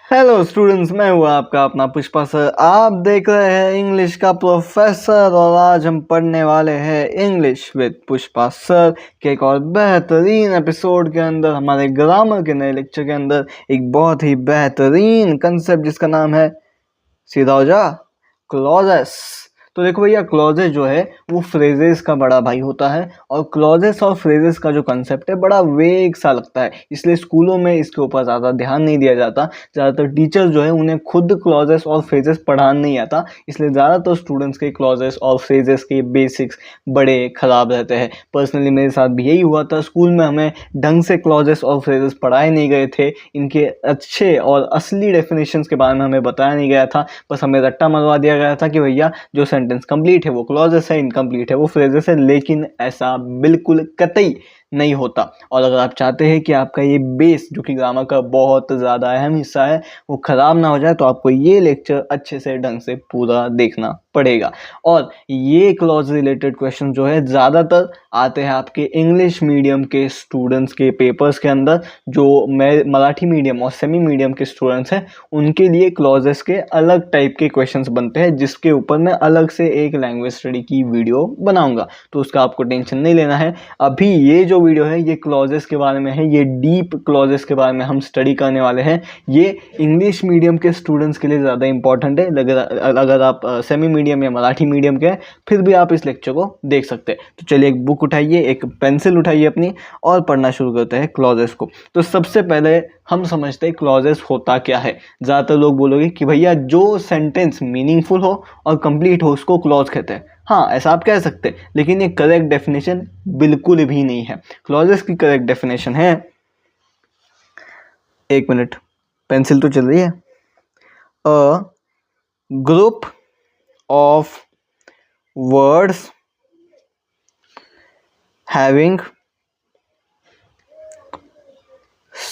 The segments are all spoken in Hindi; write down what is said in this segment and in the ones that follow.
हेलो स्टूडेंट्स, मैं हूँ आपका अपना पुष्पा सर। आप देख रहे हैं इंग्लिश का प्रोफेसर और आज हम पढ़ने वाले हैं इंग्लिश विद पुष्पा सर के एक और बेहतरीन एपिसोड के अंदर। हमारे ग्रामर के नए लेक्चर के अंदर एक बहुत ही बेहतरीन कंसेप्ट जिसका नाम है सीधा हो जा क्लॉजेस। तो देखो भैया, क्लॉजेस जो है वो फ्रेजेस का बड़ा भाई होता है और क्लॉजेस और फ्रेजेस का जो कंसेप्ट है बड़ा वेग सा लगता है, इसलिए स्कूलों में इसके ऊपर ज़्यादा ध्यान नहीं दिया जाता। ज़्यादातर टीचर्स जो है उन्हें खुद क्लॉजेस और फ्रेजेस पढ़ा नहीं आता, इसलिए ज़्यादातर स्टूडेंट्स के क्लॉजेस और फ्रेजेस के बेसिक्स बड़े ख़राब रहते हैं। पर्सनली मेरे साथ भी यही हुआ था। स्कूल में हमें ढंग से क्लॉजेस और फ्रेजेस पढ़ाए नहीं गए थे, इनके अच्छे और असली डेफिनेशंस के बारे में हमें बताया नहीं गया था। बस हमें रट्टा मरवा दिया गया था कि भैया जो सेंटेंस कंप्लीट है वो क्लॉजेस है, इनकम्प्लीट है वो फ्रेजेस है, लेकिन ऐसा बिल्कुल कतई नहीं होता। और अगर आप चाहते हैं कि आपका ये बेस जो कि ग्रामर का बहुत ज़्यादा अहम हिस्सा है वो ख़राब ना हो जाए, तो आपको ये लेक्चर अच्छे से ढंग से पूरा देखना पड़ेगा। और ये क्लॉज रिलेटेड क्वेश्चन जो है ज़्यादातर आते हैं आपके इंग्लिश मीडियम के स्टूडेंट्स के पेपर्स के अंदर। जो मराठी मीडियम और सेमी मीडियम के स्टूडेंट्स हैं उनके लिए क्लॉजेस के अलग टाइप के क्वेश्चंस बनते हैं, जिसके ऊपर मैं अलग से एक लैंग्वेज स्टडी की वीडियो बनाऊंगा, तो उसका आपको टेंशन नहीं लेना है। अभी ये जो वीडियो है ये क्लॉजेस के बारे में है, ये डीप क्लॉजेस के बारे में हम स्टडी करने वाले हैं। ये इंग्लिश मीडियम के स्टूडेंट्स के लिए ज़्यादा इंपॉर्टेंट है। अगर आप सेमी मीडियम या मराठी मीडियम के हैं फिर भी आप इस लेक्चर को देख सकते हैं। तो चलिए एक बुक उठाइए, एक पेंसिल उठाइए अपनी और पढ़ना शुरू करते हैं क्लॉजेस को। तो सबसे पहले हम समझते हैं क्लॉजेस होता क्या है। ज़्यादातर लोग बोलोगे कि भैया जो सेंटेंस मीनिंगफुल हो और कंप्लीट हो उसको क्लॉज कहते हैं। हाँ, ऐसा आप कह सकते हैं, लेकिन ये करेक्ट डेफिनेशन बिल्कुल भी नहीं है। क्लॉजेस की करेक्ट डेफिनेशन है, एक मिनट पेंसिल तो चल रही है, a group of words having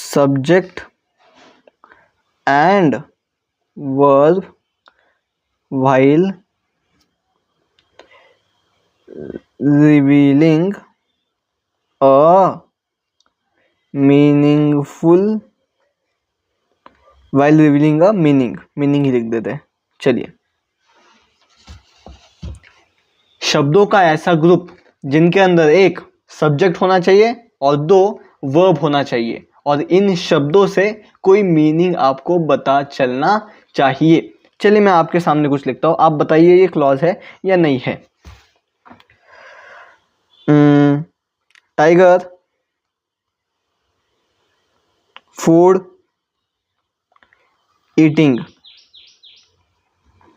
subject and verb while revealing a meaningful meaning ही लिख देते हैं। चलिए, शब्दों का ऐसा ग्रुप जिनके अंदर एक सब्जेक्ट होना चाहिए और दो वर्ब होना चाहिए, और इन शब्दों से कोई मीनिंग आपको पता चलना चाहिए। चलिए मैं आपके सामने कुछ लिखता हूं, आप बताइए ये क्लॉज है या नहीं है। Tiger, food, eating.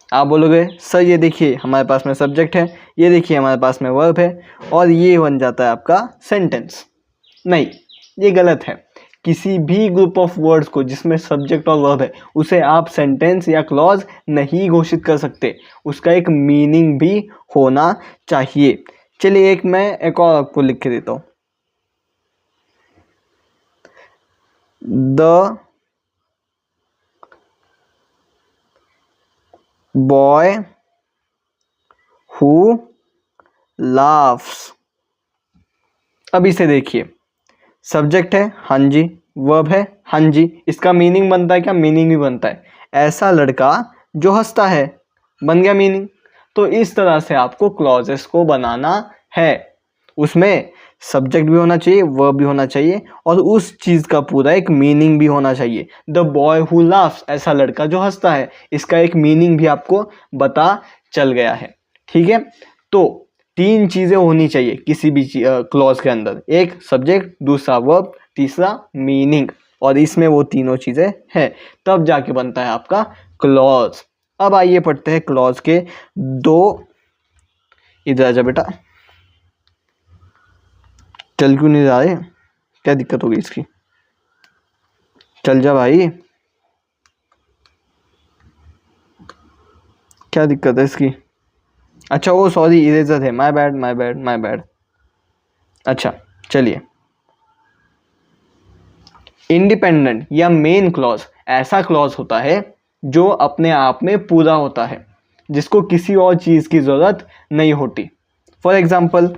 आप बोलोगे सर ये देखिए हमारे पास में सब्जेक्ट है, ये देखिए हमारे पास में वर्ब है, और ये बन जाता है आपका सेंटेंस। नहीं, ये गलत है। किसी भी ग्रुप ऑफ वर्ड्स को जिसमें सब्जेक्ट और वर्ब है उसे आप सेंटेंस या क्लॉज नहीं घोषित कर सकते, उसका एक मीनिंग भी होना चाहिए। चलिए मैं एक और आपको लिख के देता हूं। The boy who laughs. अब इसे देखिए, सब्जेक्ट है हाँ जी, वर्ब है हाँ जी, इसका मीनिंग बनता है क्या? मीनिंग भी बनता है। ऐसा लड़का जो हंसता है, बन गया मीनिंग। तो इस तरह से आपको क्लॉजेस को बनाना है। उसमें सब्जेक्ट भी होना चाहिए, वर्ब भी होना चाहिए, और उस चीज का पूरा एक मीनिंग भी होना चाहिए। द बॉय हु लाफ्स, ऐसा लड़का जो हंसता है, इसका एक मीनिंग भी आपको पता चल गया है। ठीक है, तो तीन चीजें होनी चाहिए किसी भी क्लॉज के अंदर, एक सब्जेक्ट, दूसरा वर्ब, तीसरा मीनिंग, और इसमें वो तीनों चीजें हैं, तब जाके बनता है आपका क्लॉज। अब आइए पढ़ते हैं क्लॉज के दो। इधर आजा बेटा, चल क्यों नहीं जा रहे? क्या दिक्कत होगी इसकी? चल जा भाई, क्या दिक्कत है इसकी? अच्छा वो सॉरी, इरेजर है, my bad my bad my bad. अच्छा चलिए, इंडिपेंडेंट या मेन क्लॉज ऐसा क्लॉज होता है जो अपने आप में पूरा होता है, जिसको किसी और चीज की जरूरत नहीं होती। For example,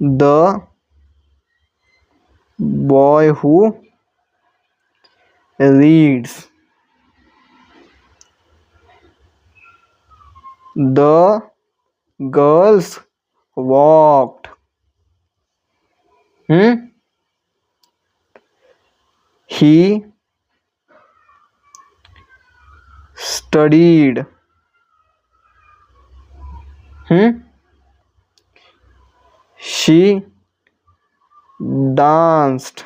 the boy who reads. The girls walked. He studied. She danced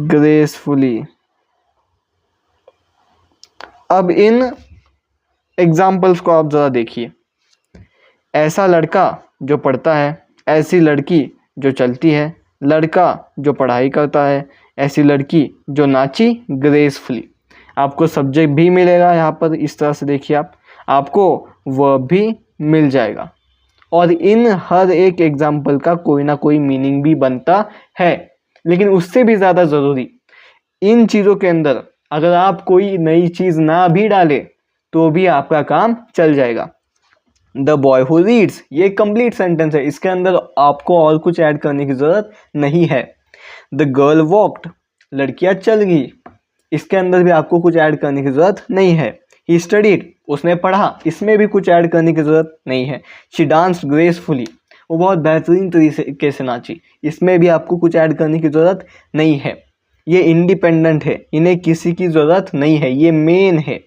gracefully. अब इन एग्जाम्पल्स को आप ज़रा देखिए। ऐसा लड़का जो पढ़ता है, ऐसी लड़की जो चलती है, लड़का जो पढ़ाई करता है, ऐसी लड़की जो नाची ग्रेसफुली। आपको सब्जेक्ट भी मिलेगा यहाँ पर, इस तरह से देखिए आप, आपको वह भी मिल जाएगा। और इन हर एक एग्जाम्पल का कोई ना कोई मीनिंग भी बनता है। लेकिन उससे भी ज़्यादा ज़रूरी, इन चीज़ों के अंदर अगर आप कोई नई चीज़ ना भी डाले तो भी आपका काम चल जाएगा। द बॉय हु रीड्स, ये कंप्लीट सेंटेंस है, इसके अंदर आपको और कुछ ऐड करने की ज़रूरत नहीं है। द गर्ल वॉक्ड, लड़कियां चल गई, इसके अंदर भी आपको कुछ ऐड करने की ज़रूरत नहीं है। ही स्टडीड, उसने पढ़ा, इसमें भी कुछ ऐड करने की ज़रूरत नहीं है। शी डांस्ड ग्रेसफुली, वो बहुत बेहतरीन तरीके से नाची, इसमें भी आपको कुछ ऐड करने की ज़रूरत नहीं है। ये इंडिपेंडेंट है, इन्हें किसी की ज़रूरत नहीं है, ये मेन है,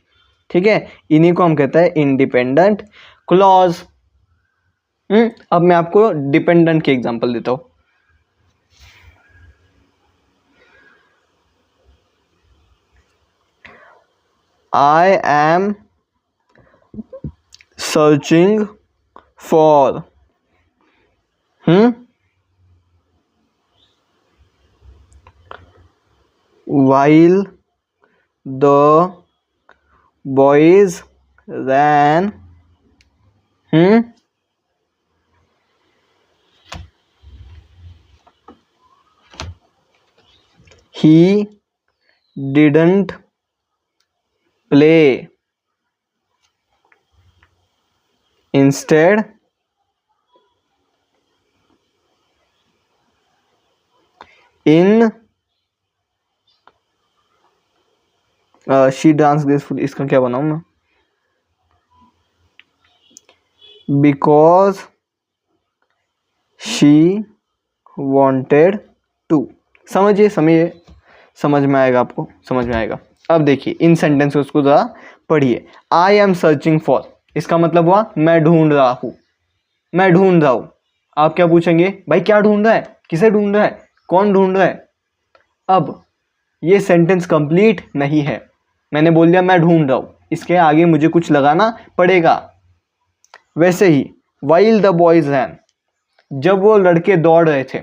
ठीक है। इन्हीं को हम कहते हैं इंडिपेंडेंट क्लॉज। अब मैं आपको डिपेंडेंट के एग्जांपल देता हूं। I am searching for while the boys ran he didn't play. Instead, she danced gracefully, इसका क्या बनाऊं मैं? Because she wanted to. समझिए, समझ में आएगा आपको, समझ में आएगा। अब देखिए इन सेंटेंसेस को जरा पढ़िए। आई एम सर्चिंग फॉर, इसका मतलब हुआ मैं ढूंढ रहा हूं, मैं ढूंढ रहा हूं। आप क्या पूछेंगे, भाई क्या ढूंढ रहा है, किसे ढूंढ रहा है, कौन ढूंढ रहा है? अब ये सेंटेंस कंप्लीट नहीं है, मैंने बोल दिया मैं ढूंढ रहा हूं, इसके आगे मुझे कुछ लगाना पड़ेगा। वैसे ही वाइल द बॉयज रैन, जब वो लड़के दौड़ रहे थे,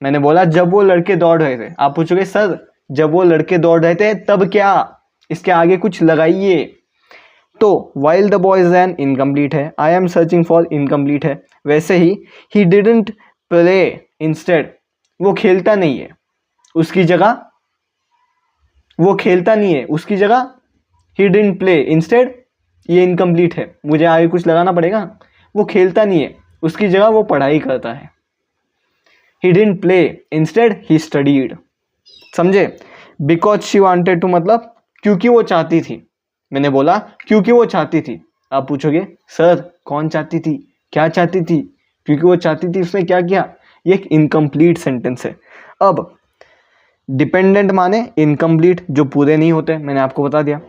मैंने बोला जब वो लड़के दौड़ रहे थे। आप पूछोगे सर जब वो लड़के दौड़ रहे थे तब क्या, इसके आगे कुछ लगाइए। तो while the boys ran incomplete है, I am searching for incomplete है। वैसे ही डिडंट प्ले इंस्टेड, वो खेलता नहीं है, उसकी जगह वो खेलता नहीं है, उसकी जगह ही डिडंट प्ले इंस्टेड, ये इनकम्प्लीट है, मुझे आगे कुछ लगाना पड़ेगा। वो खेलता नहीं है, उसकी जगह वो पढ़ाई करता है। He didn't play, instead he studied. समझे? Because she wanted to मतलब क्योंकि वो चाहती थी, मैंने बोला क्योंकि वो चाहती थी। आप पूछोगे सर कौन चाहती थी, क्या चाहती थी, क्योंकि वो चाहती थी उसने क्या किया? ये एक इनकम्प्लीट सेंटेंस है। अब डिपेंडेंट माने इनकम्प्लीट जो पूरे नहीं होते, मैंने आपको बता दिया।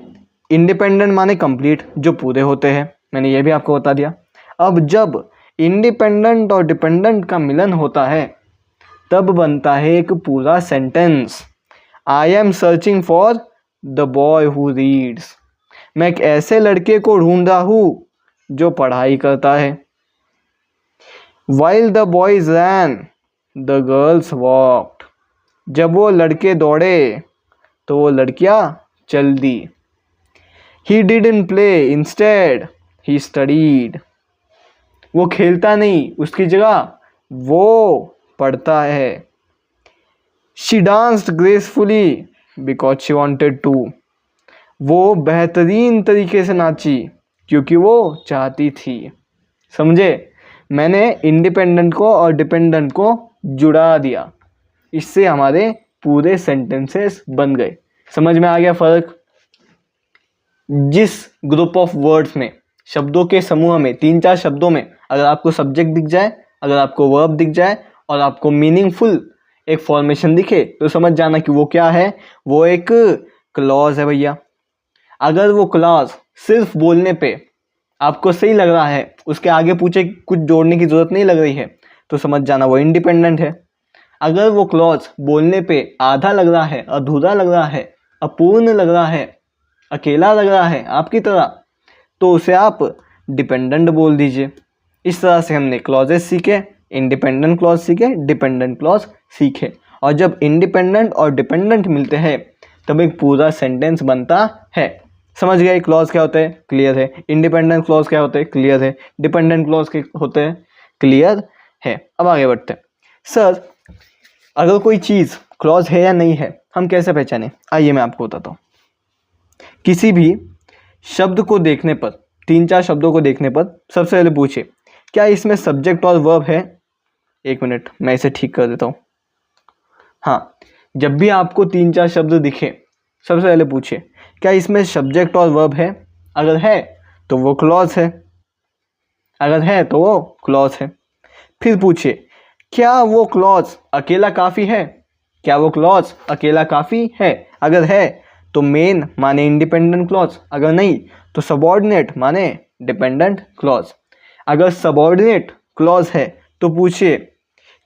इंडिपेंडेंट माने कंप्लीट जो पूरे होते हैं, मैंने ये भी आपको बता दिया। अब जब इंडिपेंडेंट और डिपेंडेंट का मिलन होता है तब बनता है एक पूरा sentence. I am searching for the boy who reads, मैं एक ऐसे लड़के को ढूंढ रहा हूं जो पढ़ाई करता है। While the boys ran the girls walked, जब वो लड़के दौड़े तो वो लड़कियां चल दी। He didn't play instead he studied, वो खेलता नहीं, उसकी जगह वो पढ़ता है। She danced gracefully because she wanted to, वो बेहतरीन तरीके से नाची क्योंकि वो चाहती थी। समझे? मैंने इंडिपेंडेंट को और डिपेंडेंट को जुड़ा दिया, इससे हमारे पूरे सेंटेंसेस बन गए। समझ में आ गया फर्क? जिस ग्रुप ऑफ वर्ड्स में, शब्दों के समूह में, 3-4 शब्दों में अगर आपको सब्जेक्ट दिख जाए, अगर आपको वर्ब दिख जाए और आपको मीनिंगफुल एक फॉर्मेशन दिखे तो समझ जाना कि वो क्या है, वो एक क्लॉज है भैया। अगर वो क्लॉज सिर्फ बोलने पे आपको सही लग रहा है, उसके आगे पूछे कुछ जोड़ने की जरूरत नहीं लग रही है, तो समझ जाना वो इंडिपेंडेंट है। अगर वो क्लॉज बोलने पे आधा लग रहा है, अधूरा लग रहा है, अपूर्ण लग रहा है, अकेला लग रहा है आपकी तरह, तो उसे आप डिपेंडेंट बोल दीजिए। इस तरह से हमने क्लॉजेस सीखे, इंडिपेंडेंट क्लॉज सीखे, डिपेंडेंट क्लॉज सीखे। और जब इंडिपेंडेंट और डिपेंडेंट मिलते हैं तब एक पूरा सेंटेंस बनता है। समझ गए क्लॉज क्या होते हैं? क्लियर है। इंडिपेंडेंट क्लॉज क्या होते हैं? क्लियर है। डिपेंडेंट क्लॉज के होते हैं? क्लियर है। अब आगे बढ़ते हैं। सर, अगर कोई चीज़ क्लॉज है या नहीं है हम कैसे पहचानें? आइए मैं आपको बताता हूँ। किसी भी शब्द को देखने पर, 3-4 शब्दों को देखने पर सबसे पहले पूछिए क्या इसमें सब्जेक्ट और वर्ब है? एक मिनट, मैं इसे ठीक कर देता हूँ। हाँ, जब भी आपको 3-4 शब्द दिखे सबसे पहले पूछिए क्या इसमें सब्जेक्ट और वर्ब है? अगर है तो वो क्लॉज है, अगर है तो वो क्लॉज है। फिर पूछिए क्या वो क्लॉज अकेला काफ़ी है? क्या वो क्लॉज अकेला काफ़ी है? अगर है तो मेन माने इंडिपेंडेंट क्लॉज, अगर नहीं तो सबऑर्डिनेट माने डिपेंडेंट क्लॉज। अगर सबऑर्डिनेट क्लॉज है तो पूछिए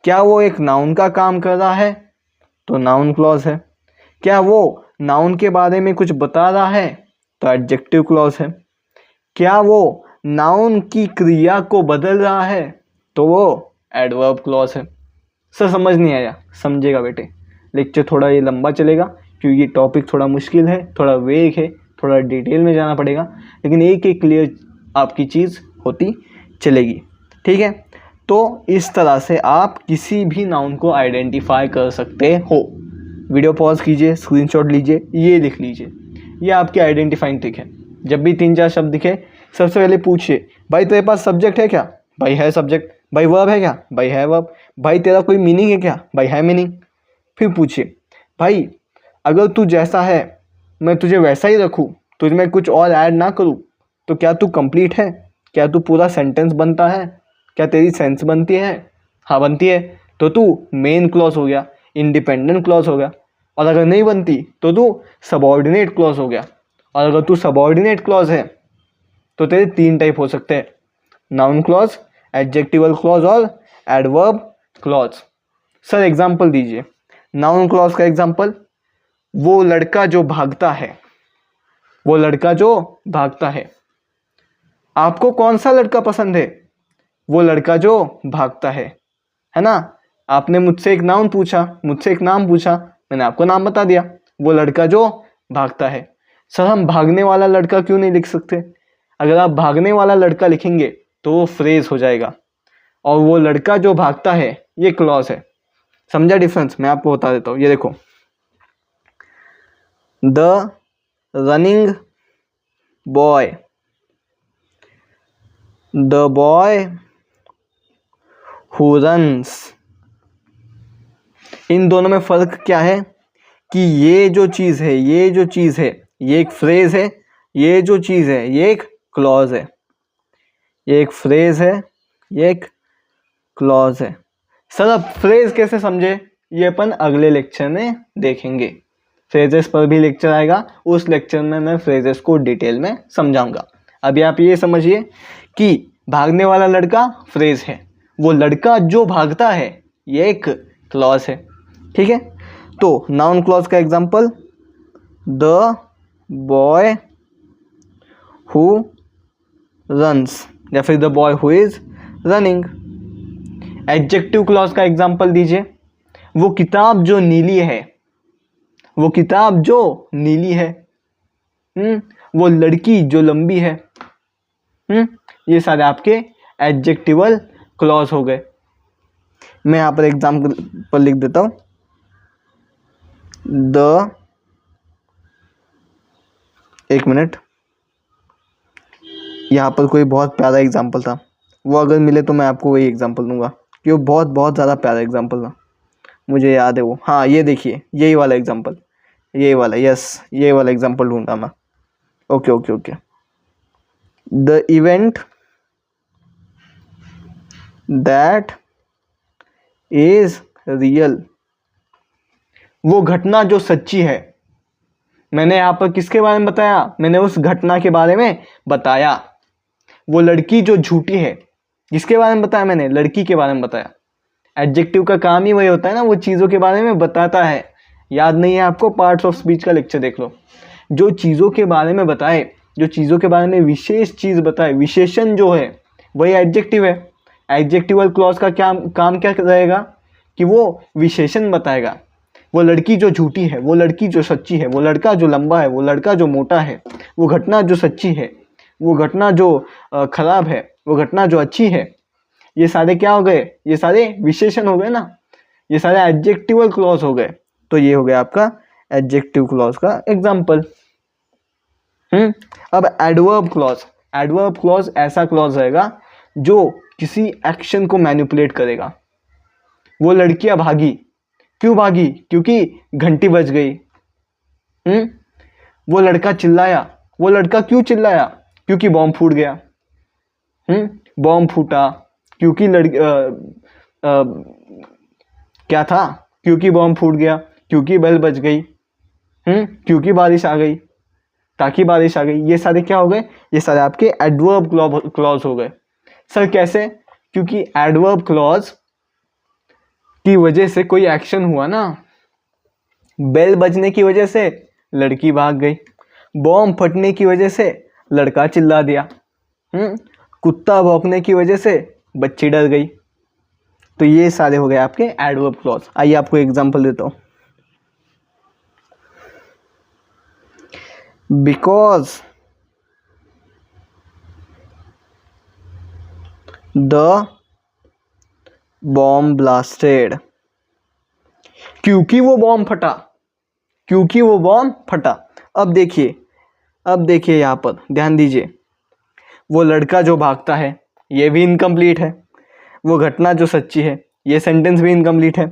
क्या वो एक नाउन का काम कर रहा है? तो नाउन क्लॉज है। क्या वो नाउन के बारे में कुछ बता रहा है? तो एडजेक्टिव क्लॉज है। क्या वो नाउन की क्रिया को बदल रहा है? तो वो एडवर्ब क्लॉज है। सर समझ नहीं आया? समझेगा बेटे, लेक्चर थोड़ा ये लंबा चलेगा क्योंकि ये टॉपिक थोड़ा मुश्किल है, थोड़ा वेग है, थोड़ा डिटेल में जाना पड़ेगा, लेकिन एक एक क्लियर आपकी चीज़ होती चलेगी। ठीक है, तो इस तरह से आप किसी भी नाउन को आइडेंटिफाई कर सकते हो। वीडियो पॉज कीजिए, स्क्रीनशॉट लीजिए, ये लिख लीजिए, ये आपकी आइडेंटिफाइंग ट्रिक है। जब भी 3-4 शब्द दिखे सबसे पहले पूछिए भाई तेरे पास सब्जेक्ट है क्या? भाई है सब्जेक्ट। भाई वर्ब है क्या? भाई है वर्ब। भाई तेरा कोई मीनिंग है क्या? भाई है मीनिंग। फिर पूछिए भाई अगर तू जैसा है मैं तुझे वैसा ही रखूँ, तुझमें कुछ और ऐड ना करूँ, तो क्या तू कंप्लीट है? क्या तू पूरा सेंटेंस बनता है? क्या तेरी सेंस बनती है? हाँ बनती है, तो तू मेन क्लॉज हो गया, इंडिपेंडेंट क्लॉज हो गया। और अगर नहीं बनती तो तू सबऑर्डिनेट क्लॉज हो गया। और अगर तू सबऑर्डिनेट क्लॉज है तो तेरे 3 टाइप हो सकते हैं, नाउन क्लॉज, एडजेक्टिवल क्लॉज और एडवर्ब क्लॉज। सर एग्जाम्पल दीजिए। नाउन क्लॉज का एग्जाम्पल, वो लड़का जो भागता है, वो लड़का जो भागता है। आपको कौन सा लड़का पसंद है? वो लड़का जो भागता है ना? आपने मुझसे एक नाउन पूछा, मुझसे एक नाम पूछा, मैंने आपको नाम बता दिया, वो लड़का जो भागता है। सर हम भागने वाला लड़का क्यों नहीं लिख सकते? अगर आप भागने वाला लड़का लिखेंगे तो वो फ्रेज हो जाएगा, और वो लड़का जो भागता है ये क्लॉज है। समझा डिफरेंस? मैं आपको बता देता हूँ, ये देखो, the running boy, the boy who runs. इन दोनों में फर्क क्या है कि ये जो चीज़ है, ये जो चीज़ है ये एक फ्रेज है, ये जो चीज़ है ये एक क्लॉज है। ये एक फ्रेज है, ये एक क्लॉज है। सर अब फ्रेज कैसे समझे? ये अपन अगले लेक्चर में देखेंगे। फ्रेजेस पर भी लेक्चर आएगा, उस लेक्चर में मैं फ्रेजेस को डिटेल में समझाऊंगा। अभी आप ये समझिए कि भागने वाला लड़का फ्रेज है, वो लड़का जो भागता है ये एक क्लॉज है। ठीक है, तो नाउन क्लॉज का example, the boy who runs या फिर the boy who is running. Adjective clause का एग्जांपल दीजिए, वो किताब जो नीली है, वो किताब जो नीली है। वो लड़की जो लंबी है। ये सारे आपके एडजेक्टिवल क्लॉज हो गए। मैं यहाँ पर एग्जाम्पल लिख देता हूँ, एक मिनट, यहाँ पर कोई बहुत प्यारा एग्जाम्पल था, वो अगर मिले तो मैं आपको वही एग्जाम्पल दूंगा कि वो बहुत बहुत ज़्यादा प्यारा एग्जाम्पल था। मुझे याद है वो, हाँ ये देखिए यही वाला एग्जांपल, ये वाला, यस ये वाला एग्जांपल ढूंढा मैं। Okay okay okay, the event that is real, वो घटना जो सच्ची है। मैंने यहाँ पर किसके बारे में बताया, मैंने उस घटना के बारे में बताया। वो लड़की जो झूठी है, किसके बारे में बताया मैंने, लड़की के बारे में बताया। एडजेक्टिव का काम ही वही होता है ना, वो चीज़ों के बारे में बताता है। याद नहीं है आपको, पार्ट्स ऑफ स्पीच का लेक्चर देख लो। जो चीज़ों के बारे में बताए, जो चीज़ों के बारे में विशेष चीज़ बताए, विशेषण जो है वही एडजेक्टिव है। एडजेक्टिवल क्लॉज का क्या काम क्या रहेगा कि वो विशेषण बताएगा। वो लड़की जो झूठी है, वो लड़की जो सच्ची है, वो लड़का जो लंबा है, वो लड़का जो मोटा है, वो घटना जो सच्ची है, वो घटना जो खराब है, वो घटना जो अच्छी है, ये सारे क्या हो गए, ये सारे विशेषण हो गए ना, ये सारे एडजेक्टिवल क्लॉज हो गए। तो ये हो गया आपका एडजेक्टिव क्लॉज का एग्जाम्पल। अब एडवर्ब क्लॉज, एडवर्ब क्लॉज ऐसा क्लॉज रहेगा जो किसी एक्शन को मैनिपुलेट करेगा। वो लड़कियां भागी, क्यों भागी, क्योंकि घंटी बज गई। वो लड़का चिल्लाया, वो लड़का क्यों चिल्लाया, क्योंकि बॉम्ब फूट गया। बॉम्ब फूटा क्योंकि क्या था, क्योंकि बॉम्ब फूट गया, क्योंकि बेल बज गई, क्योंकि बारिश आ गई, ताकि बारिश आ गई। ये सारे क्या हो गए, ये सारे आपके एडवर्ब क्लॉज हो गए। सर कैसे, क्योंकि एडवर्ब क्लॉज की वजह से कोई एक्शन हुआ ना। बेल बजने की वजह से लड़की भाग गई, बॉम्ब फटने की वजह से लड़का चिल्ला दिया, कुत्ता भौंकने की वजह से बच्ची डर गई। तो ये सारे हो गए आपके एडवर्ब क्लॉज। आइए आपको एग्जांपल देता हूं। बिकॉज द बॉम्ब ब्लास्टेड, क्योंकि वो बॉम्ब फटा, क्योंकि वो बॉम्ब फटा। अब देखिए, अब देखिए यहां पर ध्यान दीजिए, वो लड़का जो भागता है ये भी इनकम्प्लीट है, वो घटना जो सच्ची है ये सेंटेंस भी इनकम्प्लीट है,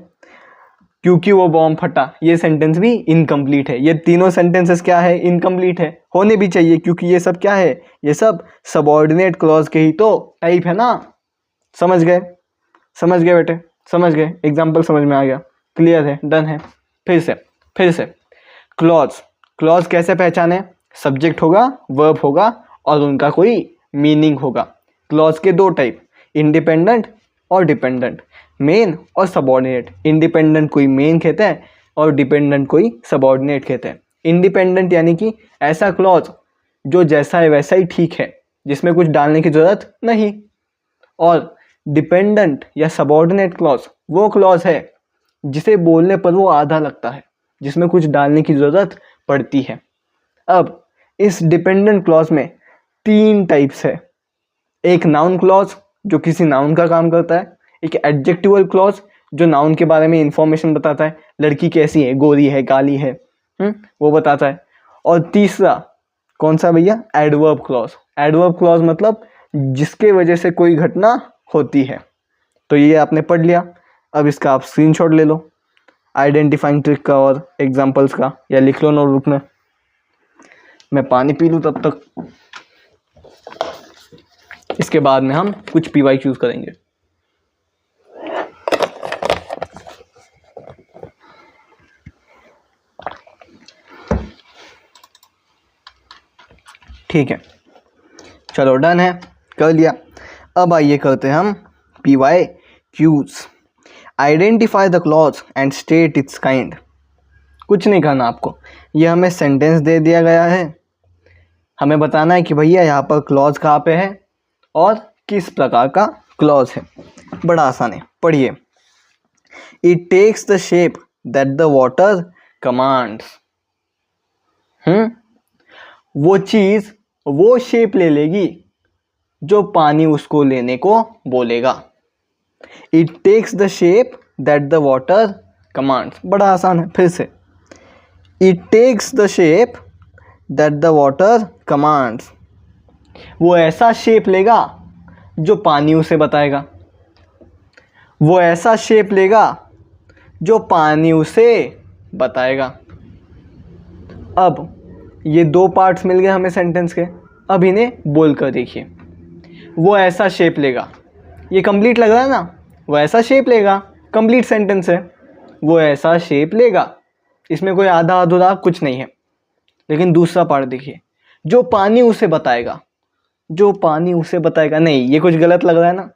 क्योंकि वो बॉम्ब फटा ये सेंटेंस भी इनकम्प्लीट है। ये तीनों सेंटेंसेस क्या है, इनकम्प्लीट है, होने भी चाहिए, क्योंकि ये सब क्या है, ये सब सबऑर्डिनेट क्लॉज के ही तो टाइप है ना। समझ गए, समझ गए बेटे, समझ गए, एग्जाम्पल समझ में आ गया, क्लियर है, डन है। फिर से क्लॉज, क्लॉज कैसे पहचाने, सब्जेक्ट होगा, वर्ब होगा और उनका कोई मीनिंग होगा। क्लॉज के दो टाइप, इंडिपेंडेंट और डिपेंडेंट, मेन और सबऑर्डिनेट। इंडिपेंडेंट कोई मेन कहता है और डिपेंडेंट कोई सबऑर्डिनेट कहता है। इंडिपेंडेंट यानी कि ऐसा क्लॉज जो जैसा है वैसा ही ठीक है, जिसमें कुछ डालने की जरूरत नहीं। और डिपेंडेंट या सबऑर्डिनेट क्लॉज वो क्लॉज है जिसे बोलने पर वो आधा लगता है, जिसमें कुछ डालने की जरूरत पड़ती है। अब इस डिपेंडेंट क्लॉज में तीन टाइप्स है। एक नाउन क्लॉज जो किसी नाउन का काम करता है, एक एडजेक्टिवल क्लॉज जो नाउन के बारे में इंफॉर्मेशन बताता है, लड़की कैसी है, गोरी है, काली है, वो बताता है। और तीसरा कौन सा भैया, एडवर्ब क्लॉज। एडवर्ब क्लॉज मतलब जिसके वजह से कोई घटना होती है। तो ये आपने पढ़ लिया। अब इसका आप स्क्रीनशॉट ले लो आइडेंटिफाइंग ट्रिक का और एग्जांपल्स का, या लिख लो नोटबुक में। मैं पानी पी लूँ तब तक, इसके बाद में हम कुछ PYQs करेंगे। ठीक है, चलो डन है, कर लिया। अब आइए करते हैं हम PYQs। Identify the clause and state it's kind. कुछ नहीं करना आपको, ये हमें सेंटेंस दे दिया गया है, हमें बताना है कि भैया यहाँ पर क्लॉज कहाँ पे है और किस प्रकार का क्लॉज है। बड़ा आसान है, पढ़िए। It takes the shape that the water commands. वो चीज वो शेप ले लेगी जो पानी उसको लेने को बोलेगा। It takes the shape that the water commands. बड़ा आसान है, फिर से। It takes the shape that the water commands. वो ऐसा शेप लेगा जो पानी उसे बताएगा। वो ऐसा शेप लेगा जो पानी उसे बताएगा। अब ये दो पार्ट्स मिल गए हमें सेंटेंस के, अब इन्हें बोल कर देखिए। वो ऐसा शेप लेगा, ये कंप्लीट लग रहा है ना, वो ऐसा शेप लेगा, कंप्लीट सेंटेंस है, वो ऐसा शेप लेगा, इसमें कोई आधा अधूरा कुछ नहीं है। लेकिन दूसरा पार्ट देखिए, जो पानी उसे बताएगा, जो पानी उसे बताएगा, नहीं ये कुछ गलत लग रहा है ना,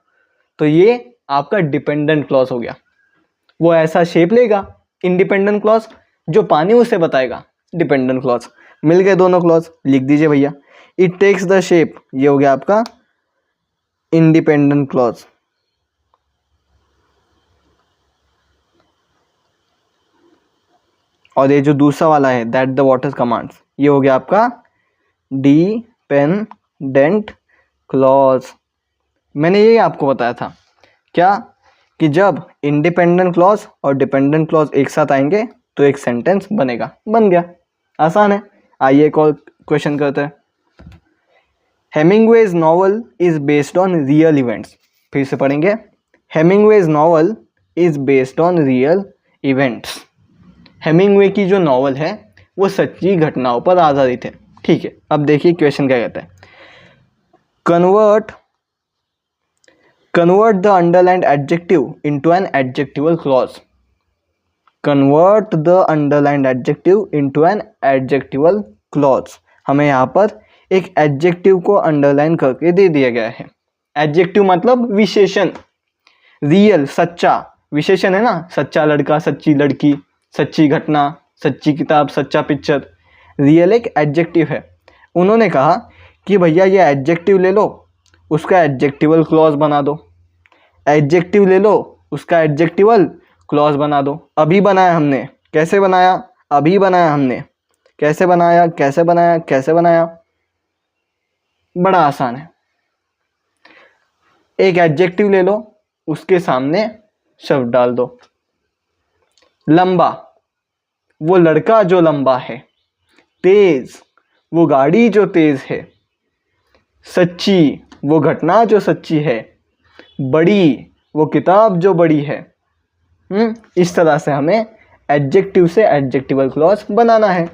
तो ये आपका डिपेंडेंट क्लॉज हो गया। वो ऐसा शेप लेगा, इंडिपेंडेंट क्लॉज, जो पानी उसे बताएगा, डिपेंडेंट क्लॉज। मिल गए दोनों क्लॉज, लिख दीजिए भैया। इट टेक्स द शेप, ये हो गया आपका इंडिपेंडेंट क्लॉज। और ये जो दूसरा वाला है दैट द वाटर कमांड्स, ये हो गया आपका डिपेंडेंट क्लॉज। मैंने यही आपको बताया था क्या, कि जब इंडिपेंडेंट क्लॉज और डिपेंडेंट क्लॉज एक साथ आएंगे तो एक सेंटेंस बनेगा। बन गया, आसान है। आइए एक और क्वेश्चन करते हैं। Hemingway's novel is based on real events. फिर से पढ़ेंगे। Hemingway's novel is based on real events. Hemingway की जो नॉवल है वो सच्ची घटनाओं पर आधारित है। ठीक है, अब देखिए क्वेश्चन क्या कहता है। Convert the underlined adjective into an adjectival clause. Convert the underlined adjective into an adjectival clause. हमें यहाँ पर एक एडजेक्टिव को अंडरलाइन करके दे दिया गया है। एडजेक्टिव मतलब विशेषण। रियल सच्चा, विशेषण है ना, सच्चा लड़का, सच्ची लड़की, सच्ची घटना, सच्ची किताब, सच्चा पिक्चर। रियल एक एडजेक्टिव है। उन्होंने कहा कि भैया ये एडजेक्टिव ले लो, उसका एडजेक्टिवल क्लॉज बना दो। एडजेक्टिव ले लो, उसका एडजेक्टिवल क्लॉज बना दो। अभी बनाया हमने, कैसे बनाया, अभी बनाया हमने, कैसे बनाया, कैसे बनाया, कैसे बनाया, बड़ा आसान है। एक एडजेक्टिव ले लो, उसके सामने शब्द डाल दो। लंबा, वो लड़का जो लंबा है। तेज, वो गाड़ी जो तेज है। सच्ची, वो घटना जो सच्ची है। बड़ी, वो किताब जो बड़ी है। इस तरह से हमें एडजेक्टिव से एडजेक्टिवल क्लॉज बनाना है।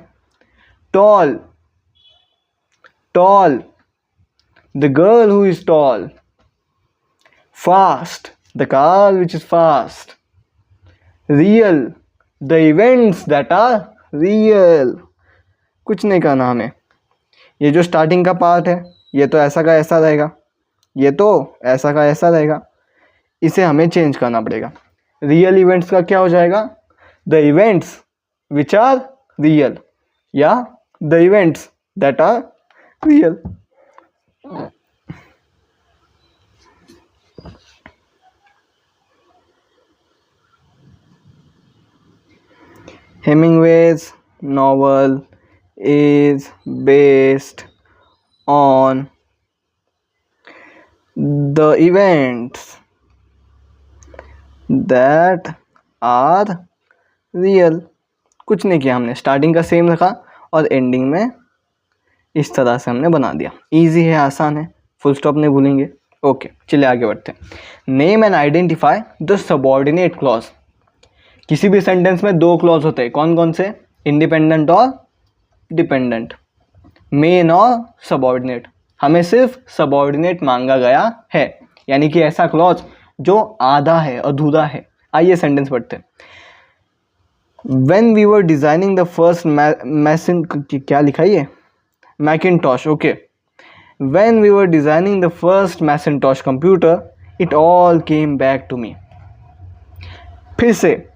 Tall, tall, the girl who is tall. Fast, the car which is fast. Real, the events that are real. कुछ नहीं करना हमें। ये जो स्टार्टिंग का पार्ट है ये तो ऐसा का ऐसा रहेगा, ये तो ऐसा का ऐसा रहेगा, इसे हमें चेंज करना पड़ेगा। रियल इवेंट्स का क्या हो जाएगा, the events which are real, या the events that are real. Hemingway's novel is based on the events that are real। कुछ नहीं किया हमने, स्टार्टिंग का सेम रखा और एंडिंग में इस तरह से हमने बना दिया। इजी है, आसान है, फुल स्टॉप नहीं भूलेंगे। ओके, चलिए आगे बढ़ते हैं। Name and identify the subordinate clause. किसी भी सेंटेंस में दो क्लॉज होते हैं, कौन कौन से, इंडिपेंडेंट और डिपेंडेंट, मेन और सबऑर्डिनेट। हमें सिर्फ सबऑर्डिनेट मांगा गया है, यानी कि ऐसा क्लॉज जो आधा है, अधूरा है। आइए सेंटेंस पढ़ते हैं। When we were designing the first क्या लिखा है, Macintosh, okay. When we were designing the first Macintosh computer, it all came back to me। फिर से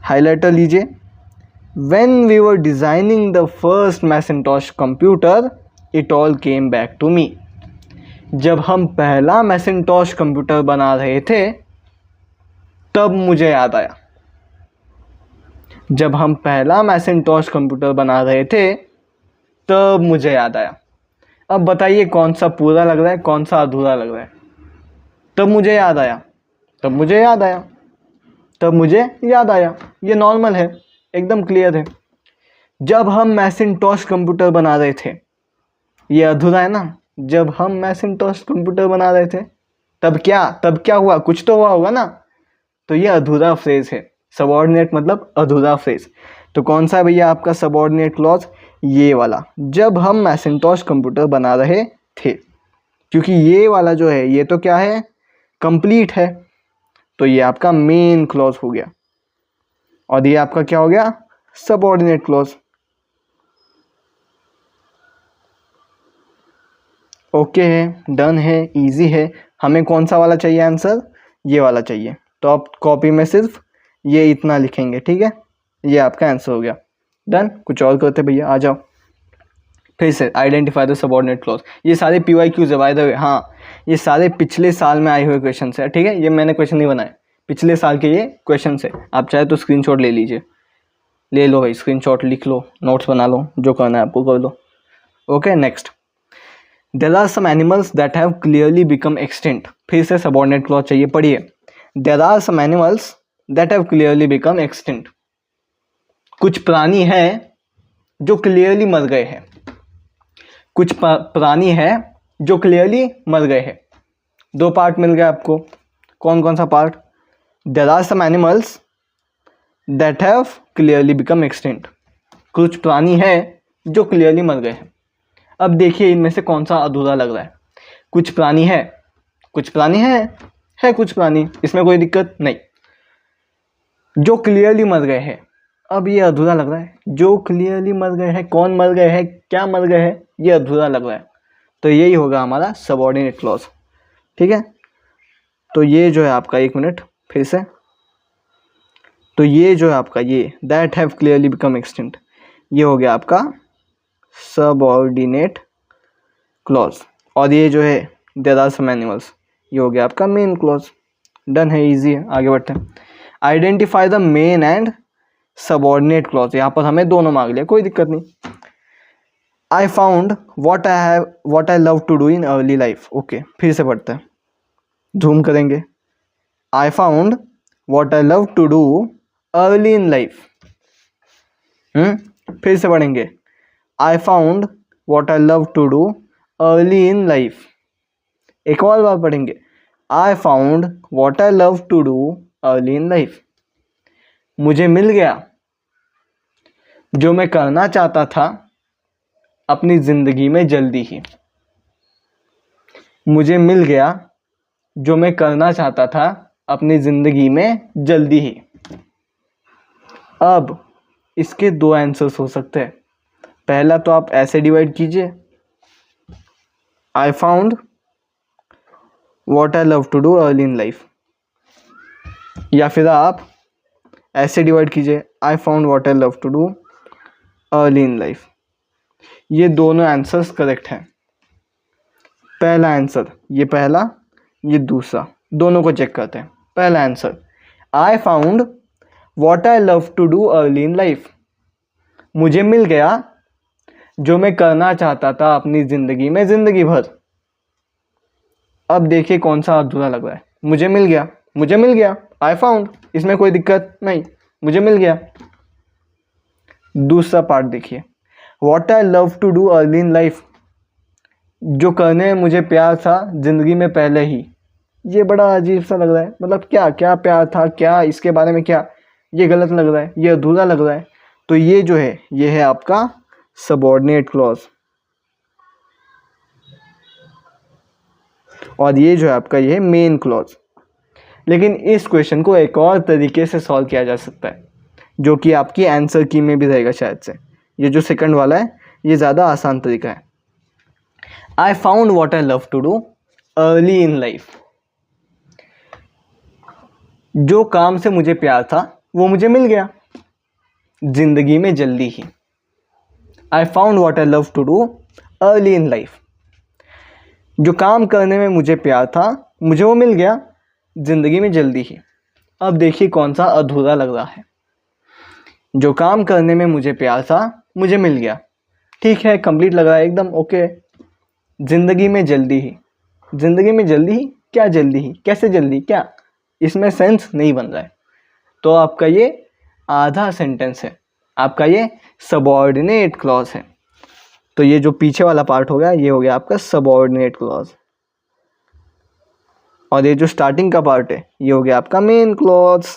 हाइलाइटर लीजिए। When we were designing the first Macintosh computer, it all came back to me। जब हम पहला मैसिंटॉश कंप्यूटर बना रहे थे तब मुझे याद आया। जब हम पहला मैसिंटॉश कंप्यूटर बना रहे थे तब मुझे याद आया। अब बताइए कौन सा पूरा लग रहा है, कौन सा अधूरा लग रहा है। तब मुझे याद आया, तब मुझे याद आया, तब मुझे याद आया, ये नॉर्मल है, एकदम क्लियर है। जब हम मैसिंटॉश कंप्यूटर बना रहे थे, ये अधूरा है ना। जब हम मैसिंटॉश कंप्यूटर बना रहे थे तब क्या हुआ, कुछ तो हुआ होगा ना। तो ये अधूरा फ्रेज है। सबऑर्डिनेट मतलब अधूरा फ्रेज। तो कौन सा है भैया आपका सबऑर्डिनेट क्लॉज? ये वाला, जब हम मैकिन्टॉश कंप्यूटर बना रहे थे, क्योंकि ये वाला जो है ये तो क्या है, कंप्लीट है, तो ये आपका मेन क्लॉज हो गया और ये आपका क्या हो गया, सबऑर्डिनेट क्लॉज। ओके है, डन है, इजी है। हमें कौन सा वाला चाहिए आंसर? ये वाला चाहिए। तो आप कॉपी में सिर्फ ये इतना लिखेंगे, ठीक है, ये आपका आंसर हो गया। डन। कुछ और करते भैया, आ जाओ। फिर से आइडेंटिफाई द सबऑर्डिनेट क्लॉज। ये सारे PYQs है बाय द वे। हाँ, ये सारे पिछले साल में आए हुए क्वेश्चन है, ठीक है, ये मैंने क्वेश्चन नहीं बनाए, पिछले साल के ये क्वेश्चन है। आप चाहे तो स्क्रीनशॉट ले लीजिए, ले लो भाई, स्क्रीनशॉट लिख लो, नोट्स बना लो, जो करना है आपको कर लो। Okay, next. There are some animals that have clearly become extinct. फिर से सबऑर्डिनेट क्लॉज चाहिए, पढ़िए। There are some animals that have clearly become extinct. कुछ प्राणी हैं जो क्लियरली मर गए हैं। कुछ प्राणी हैं जो क्लियरली मर गए हैं। दो पार्ट मिल गया आपको। कौन कौन सा part? There are some animals that have clearly become extinct. कुछ प्राणी हैं जो क्लियरली मर गए हैं। अब देखिए इनमें से कौन सा अधूरा लग रहा है। कुछ प्राणी है, कुछ प्राणी है कुछ प्राणी, इसमें कोई दिक्कत नहीं। जो क्लियरली मर गए हैं, अब ये अधूरा लग रहा है। जो क्लियरली मर गए हैं, कौन मर गए हैं, क्या मर गए हैं, ये अधूरा लग रहा है। तो यही होगा हमारा सबऑर्डिनेट क्लॉज, ठीक है। तो ये जो है आपका, एक मिनट फिर से, तो ये जो है आपका, ये that have clearly become extinct, ये हो गया आपका सबऑर्डिनेट क्लॉज। और ये जो है देयर आर सम एनिमल्स, ये हो गया आपका मेन क्लॉज। डन है, इजी है, आगे बढ़ते हैं। Identify the main and subordinate clause. यहाँ पर हमें दोनों मांग लिया, कोई दिक्कत नहीं। I found what I love to do in early life. Okay, फिर से पढ़ते हैं, झूम करेंगे। I found what I love to do early in life. फिर से पढ़ेंगे। I found what I love to do early in life. एक और बार पढ़ेंगे। I found what I love to do early in life. मुझे मिल गया जो मैं करना चाहता था अपनी जिंदगी में जल्दी ही। मुझे मिल गया जो मैं करना चाहता था अपनी जिंदगी में जल्दी ही। अब इसके दो आंसर्स हो सकते हैं। पहला तो आप ऐसे डिवाइड कीजिए, I found what I love to do early in life, या फिर आप ऐसे डिवाइड कीजिए, I found what I love to do early in life. ये दोनों आंसर्स करेक्ट हैं। पहला आंसर, ये पहला, ये दूसरा, दोनों को चेक करते हैं। पहला answer, I found what I love to do early in life. मुझे मिल गया जो मैं करना चाहता था अपनी ज़िंदगी में ज़िंदगी भर। अब देखिए कौन सा अधूरा लग रहा है। मुझे मिल गया, मुझे मिल गया, आई फाउंड, इसमें कोई दिक्कत नहीं, मुझे मिल गया। दूसरा पार्ट देखिए, what I love to do early in life, जो करने में मुझे प्यार था ज़िंदगी में पहले ही। ये बड़ा अजीब सा लग रहा है, मतलब क्या क्या प्यार था, क्या इसके बारे में, क्या ये गलत लग रहा है, ये अधूरा लग रहा है। तो ये जो है ये है आपका सबऑर्डिनेट क्लॉज, और ये जो है आपका ये है मेन क्लॉज। लेकिन इस क्वेश्चन को एक और तरीके से सॉल्व किया जा सकता है, जो कि आपकी आंसर की में भी रहेगा शायद से। ये जो सेकंड वाला है ये ज़्यादा आसान तरीका है। I found what I love to do early in life. जो काम से मुझे प्यार था वो मुझे मिल गया जिंदगी में जल्दी ही। I found what I love to do early in life. जो काम करने में मुझे प्यार था मुझे वो मिल गया जिंदगी में जल्दी ही। अब देखिए कौन सा अधूरा लग रहा है। जो काम करने में मुझे प्यार था मुझे मिल गया, ठीक है, कंप्लीट लग रहा है एकदम ओके। जिंदगी में जल्दी ही, जिंदगी में जल्दी ही, क्या जल्दी ही, कैसे जल्दी, क्या, इसमें सेंस नहीं बन रहा है। तो आपका ये आधा सेंटेंस है, आपका ये सबऑर्डिनेट क्लॉज है। तो ये जो पीछे वाला पार्ट हो गया ये हो गया आपका सबऑर्डिनेट क्लॉज। और ये जो स्टार्टिंग का पार्ट है ये हो गया आपका मेन क्लॉज।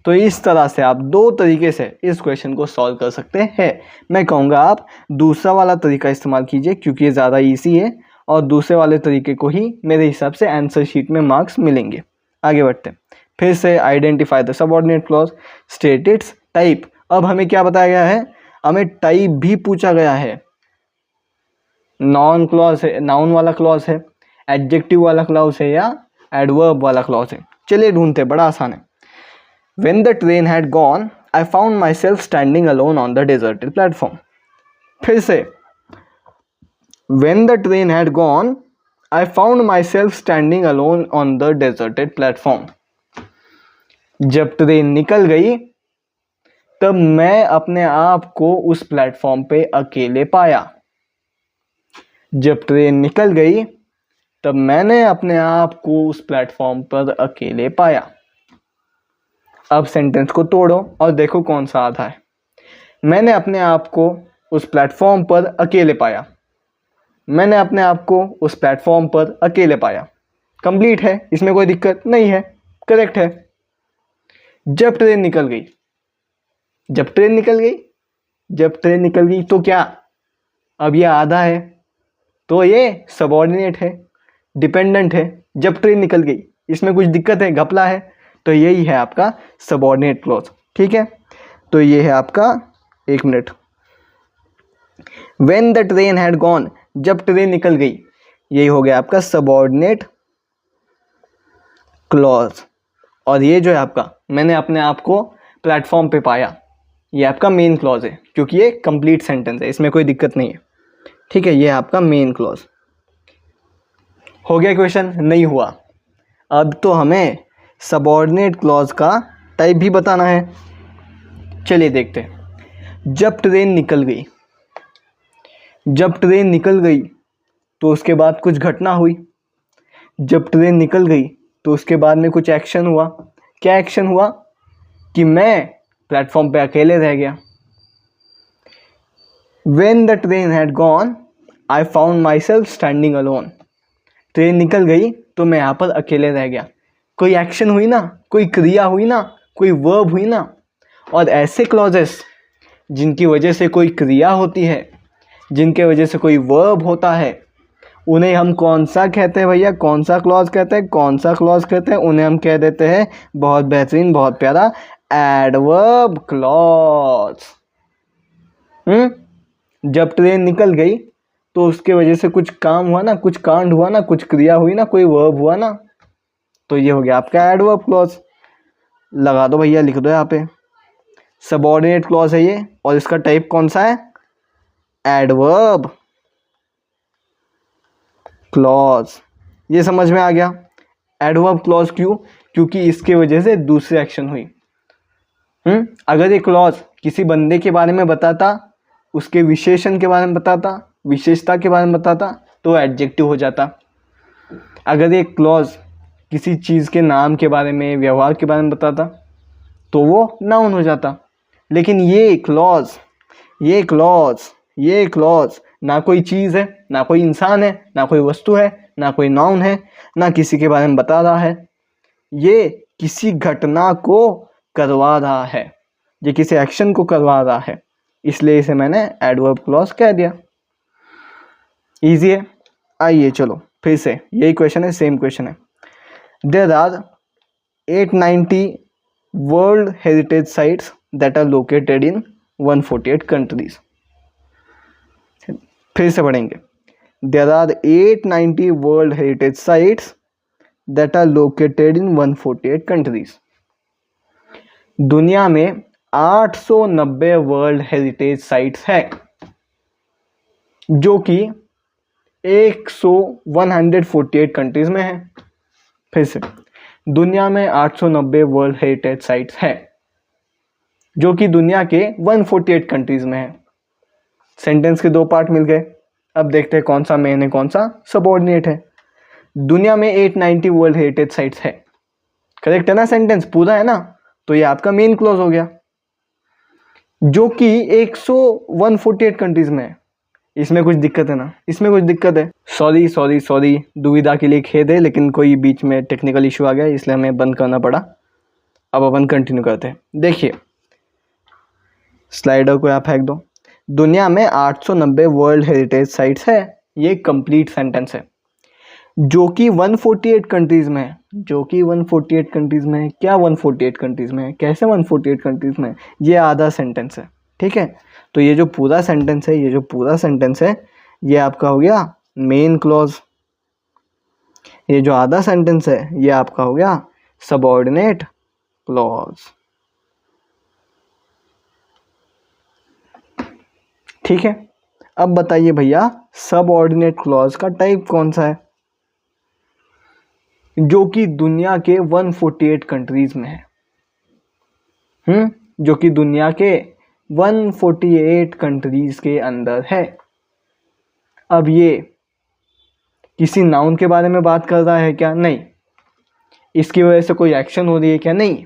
तो इस तरह से आप दो तरीके से इस क्वेश्चन को सॉल्व कर सकते हैं। मैं कहूँगा आप दूसरा वाला तरीका इस्तेमाल कीजिए क्योंकि ये ज़्यादा इजी है और दूसरे वाले तरीके को ही मेरे हिसाब से आंसर शीट में मार्क्स मिलेंगे। आगे बढ़ते हैं। फिर से identify the subordinate clause, state it's type. अब हमें क्या बताया गया है, हमें टाइप भी पूछा गया है। नॉन क्लॉज है, नाउन वाला क्लॉज है, एडजेक्टिव वाला क्लॉज है या एडवर्ब वाला क्लॉज है। चलिए ढूंढते, बड़ा आसान है। When the train had gone, I found myself standing alone on the deserted platform. फिर से When the train had gone, I found myself standing alone on the deserted platform. जब ट्रेन निकल गई तब मैं अपने आप को उस प्लेटफॉर्म पे अकेले पाया। जब ट्रेन निकल गई तब मैंने अपने आप को उस प्लेटफॉर्म पर अकेले पाया। अब सेंटेंस को तोड़ो और देखो कौन सा आधा है। मैंने अपने आप को उस प्लेटफॉर्म पर अकेले पाया। मैंने अपने आप को उस प्लेटफॉर्म पर अकेले पाया। कंप्लीट है, इसमें कोई दिक्कत नहीं है, करेक्ट है। जब ट्रेन निकल गई, जब ट्रेन निकल गई, जब ट्रेन निकल गई तो क्या, अब ये आधा है तो ये सबऑर्डिनेट है, डिपेंडेंट है। जब ट्रेन निकल गई, इसमें कुछ दिक्कत है, घपला है, तो यही है आपका सबऑर्डिनेट क्लॉज। ठीक है, तो ये है आपका, एक minute, when the train had gone, जब ट्रेन निकल गई, यही हो गया आपका सबऑर्डिनेट क्लॉज। और ये जो है आपका मैंने अपने आप को प्लेटफॉर्म पे पाया, ये आपका मेन क्लॉज है क्योंकि ये कंप्लीट सेंटेंस है, इसमें कोई दिक्कत नहीं है। ठीक है, ये आपका मेन क्लॉज हो गया। क्वेश्चन नहीं हुआ, अब तो हमें सबऑर्डिनेट क्लॉज का टाइप भी बताना है। चलिए देखते हैं। जब ट्रेन निकल गई, जब ट्रेन निकल गई तो उसके बाद कुछ घटना हुई। जब ट्रेन निकल गई तो उसके बाद में कुछ एक्शन हुआ। क्या एक्शन हुआ कि मैं प्लेटफॉर्म पे अकेले रह गया। When the train had gone, I found myself standing alone. Train निकल गई तो मैं यहाँ पर अकेले रह गया। कोई एक्शन हुई ना, कोई क्रिया हुई ना, कोई वर्ब हुई ना। और ऐसे क्लॉजेस जिनकी वजह से कोई क्रिया होती है, जिनके वजह से कोई वर्ब होता है, उन्हें हम कौन सा कहते हैं भैया, कौन सा क्लॉज कहते हैं, कौन सा क्लॉज कहते हैं? उन्हें हम कह देते हैं, बहुत बेहतरीन, बहुत प्यारा, एडवर्ब क्लॉज। जब ट्रेन निकल गई तो उसके वजह से कुछ काम हुआ ना, कुछ कांड हुआ ना, कुछ क्रिया हुई ना, कोई वर्ब हुआ ना, तो ये हो गया आपका एडवर्ब क्लॉज। लगा दो भैया, लिख दो यहाँ पे, सबऑर्डिनेट क्लॉज है ये और इसका टाइप कौन सा है, एडवर्ब क्लॉज। ये समझ में आ गया। एडवर्ब क्लॉज क्यों? क्योंकि इसके वजह से दूसरी एक्शन हुई। अगर ये क्लॉज किसी बंदे के बारे में बताता, उसके विशेषण के बारे में बताता, विशेषता के बारे में बताता, तो एडजेक्टिव हो जाता। अगर ये क्लॉज किसी चीज़ के नाम के बारे में, व्यवहार के बारे में बताता, तो वो नाउन हो जाता। लेकिन ये क्लॉज ना कोई चीज़ है, ना कोई इंसान है, ना कोई वस्तु है, ना कोई नाउन है, ना किसी के बारे में बता रहा है। ये किसी घटना को करवा रहा है, ये किसी एक्शन को करवा रहा है, इसलिए इसे मैंने एडवर्ब क्लॉज कह दिया। इजी है। आइए चलो फिर से यही क्वेश्चन है, सेम क्वेश्चन है। There are 890 world heritage sites that are located in 148 countries. फिर से पढ़ेंगे। There are 890 world heritage sites that are located in 148 countries. दुनिया में 890 वर्ल्ड हेरिटेज साइट्स है जो कि 148 कंट्रीज में है। फिर से, दुनिया में 890 वर्ल्ड हेरिटेज साइट्स है जो कि दुनिया के 148 कंट्रीज में है। सेंटेंस के दो पार्ट मिल गए। अब देखते हैं कौन सा मेन है, कौन सा सबऑर्डिनेट है। दुनिया में 890 वर्ल्ड हेरिटेज साइट्स है, करेक्ट है ना, सेंटेंस पूरा है ना, तो ये आपका मेन क्लॉज हो गया। जो कि 148 कंट्रीज में है, इसमें कुछ दिक्कत है ना, इसमें कुछ दिक्कत है। सॉरी सॉरी सॉरी, दुविधा के लिए खेद है, लेकिन कोई बीच में टेक्निकल इशू आ गया इसलिए हमें बंद करना पड़ा। अब अपन कंटिन्यू करते हैं। देखिए स्लाइडर को यहाँ फेंक दो। दुनिया में 890 वर्ल्ड हेरिटेज साइट्स है, ये कंप्लीट सेंटेंस है, जो कि 148 कंट्रीज में है। जो कि 148 कंट्रीज में है। क्या 148 कंट्रीज में है? कैसे 148 कंट्रीज में है? ये आधा सेंटेंस है, ठीक है। तो ये जो पूरा सेंटेंस है, ये जो पूरा सेंटेंस है, ये आपका हो गया मेन क्लॉज। ये जो आधा सेंटेंस है, ये आपका हो गया सबऑर्डिनेट क्लॉज, ठीक है। अब बताइए भैया, सबऑर्डिनेट क्लॉज का टाइप कौन सा है? जो कि दुनिया के 148 कंट्रीज में है। जो कि दुनिया के 148 कंट्रीज के अंदर है। अब ये किसी नाउन के बारे में बात कर रहा है क्या? नहीं। इसकी वजह से कोई एक्शन हो रही है क्या? नहीं।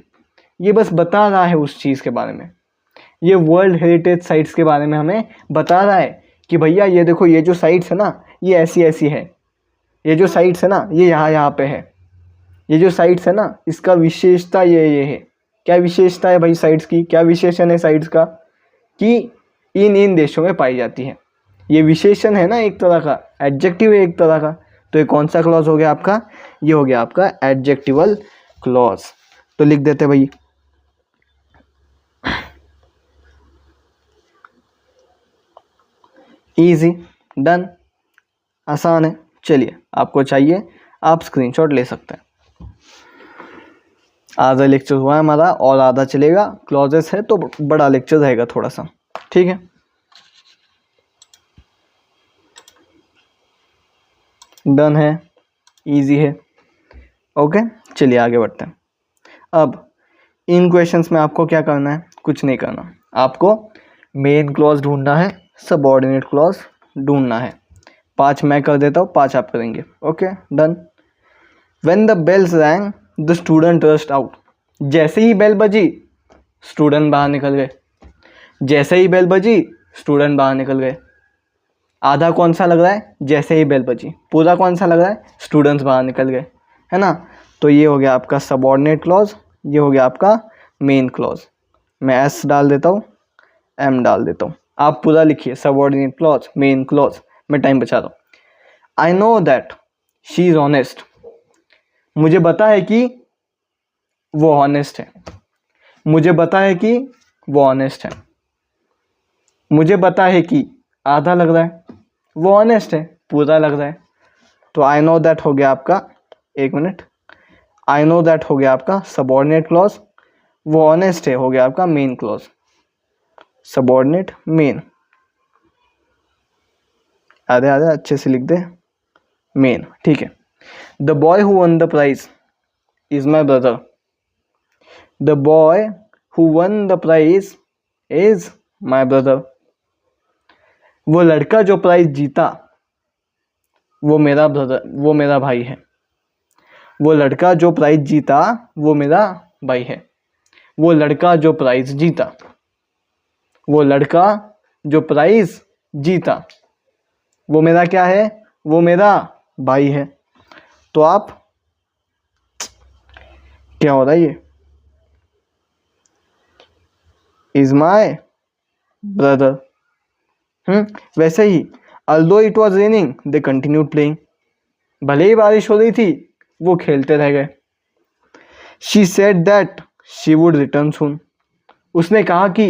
ये बस बता रहा है उस चीज़ के बारे में। ये वर्ल्ड हेरिटेज साइट्स के बारे में हमें बता रहा है कि भैया ये देखो, ये जो साइट्स है ना, ये ऐसी ऐसी है। ये जो साइट्स है ना, ये यहाँ पे है। ये जो साइट्स है ना, इसका विशेषता ये है। क्या विशेषता है भाई साइट्स की? क्या विशेषण है साइट्स का? कि इन देशों में पाई जाती है। ये विशेषण है ना, एक तरह का एडजेक्टिव है एक तरह का। तो ये कौन सा क्लॉज हो गया आपका? ये हो गया आपका एडजेक्टिवल क्लॉज। तो लिख देते भाई, इजी, डन, आसान है। चलिए, आपको चाहिए आप स्क्रीनशॉट ले सकते हैं। आधा लेक्चर हुआ है हमारा और आधा चलेगा। क्लॉजेस है तो बड़ा लेक्चर रहेगा थोड़ा सा, ठीक है। डन है, इजी है, ओके। चलिए आगे बढ़ते हैं। अब इन क्वेश्चंस में आपको क्या करना है? कुछ नहीं करना। आपको मेन क्लॉज ढूंढना है, सबऑर्डिनेट क्लॉज ढूंढना है। 5 मैं कर देता हूँ, 5 आप करेंगे, okay done. When the bells rang the student rushed out. जैसे ही बेल बजी, स्टूडेंट बाहर निकल गए। जैसे ही बेल बजी, स्टूडेंट बाहर निकल गए। आधा कौन सा लग रहा है? जैसे ही बेल बजी। पूरा कौन सा लग रहा है? स्टूडेंट्स बाहर निकल गए, है ना। तो ये हो गया आपका सबऑर्डिनेट क्लॉज, ये हो गया आपका मेन क्लॉज। मैं एस डाल देता हूँ, एम डाल देता हूँ। आप पूरा लिखिए, सबऑर्डिनेट क्लॉज, मेन क्लॉज। मैं टाइम बचा रहा हूँ। I know that she is honest. मुझे पता है कि वो ऑनेस्ट है। मुझे पता है कि वो ऑनेस्ट है। मुझे पता है कि आधा लग रहा है, वो ऑनेस्ट है पूरा लग रहा है। तो आई नो दैट हो गया आपका, एक मिनट, आई नो दैट हो गया आपका सबऑर्डिनेट क्लॉज। वो ऑनेस्ट है हो गया आपका मेन क्लॉज। सबऑर्डिनेट मेन, आधे आधे अच्छे से लिख दे, मेन, ठीक है। The boy who won the prize is my brother. The boy who won the prize is my brother. वो लड़का जो प्राइज जीता, वो मेरा ब्रदर, वो मेरा भाई है। वो लड़का जो प्राइज जीता, वो मेरा भाई है। वो लड़का जो प्राइज जीता, वो लड़का जो प्राइज जीता, वो मेरा क्या है? वो मेरा भाई है। तो आप क्या हो रहा है? ये इज माई ब्रदर। वैसे ही although it was raining they continued playing. भले ही बारिश हो रही थी, वो खेलते रह गए। She said that she would return soon. उसने कहा कि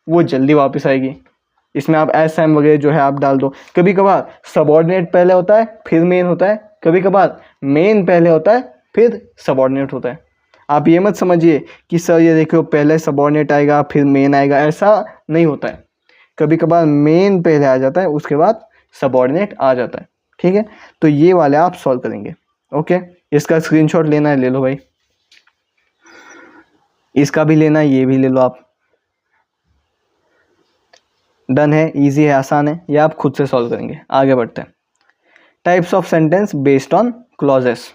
वो जल्दी वापस आएगी। इसमें आप एस एम वगैरह जो है आप डाल दो। कभी कभार सबऑर्डिनेट पहले होता है फिर मेन होता है, कभी कभार मेन पहले होता है फिर सबऑर्डिनेट होता है। आप ये मत समझिए कि सर ये देखो पहले सबऑर्डिनेट आएगा फिर मेन आएगा, ऐसा नहीं होता है। कभी कभार मेन पहले आ जाता है, उसके बाद सबऑर्डिनेट आ जाता है, ठीक है। तो ये वाले आप सॉल्व करेंगे, ओके। इसका स्क्रीनशॉट लेना है ले लो भाई, इसका भी लेना है, ये भी ले लो आप। डन है, इजी है, आसान है, ये आप खुद से सॉल्व करेंगे। आगे बढ़ते हैं। Types of sentence based on clauses.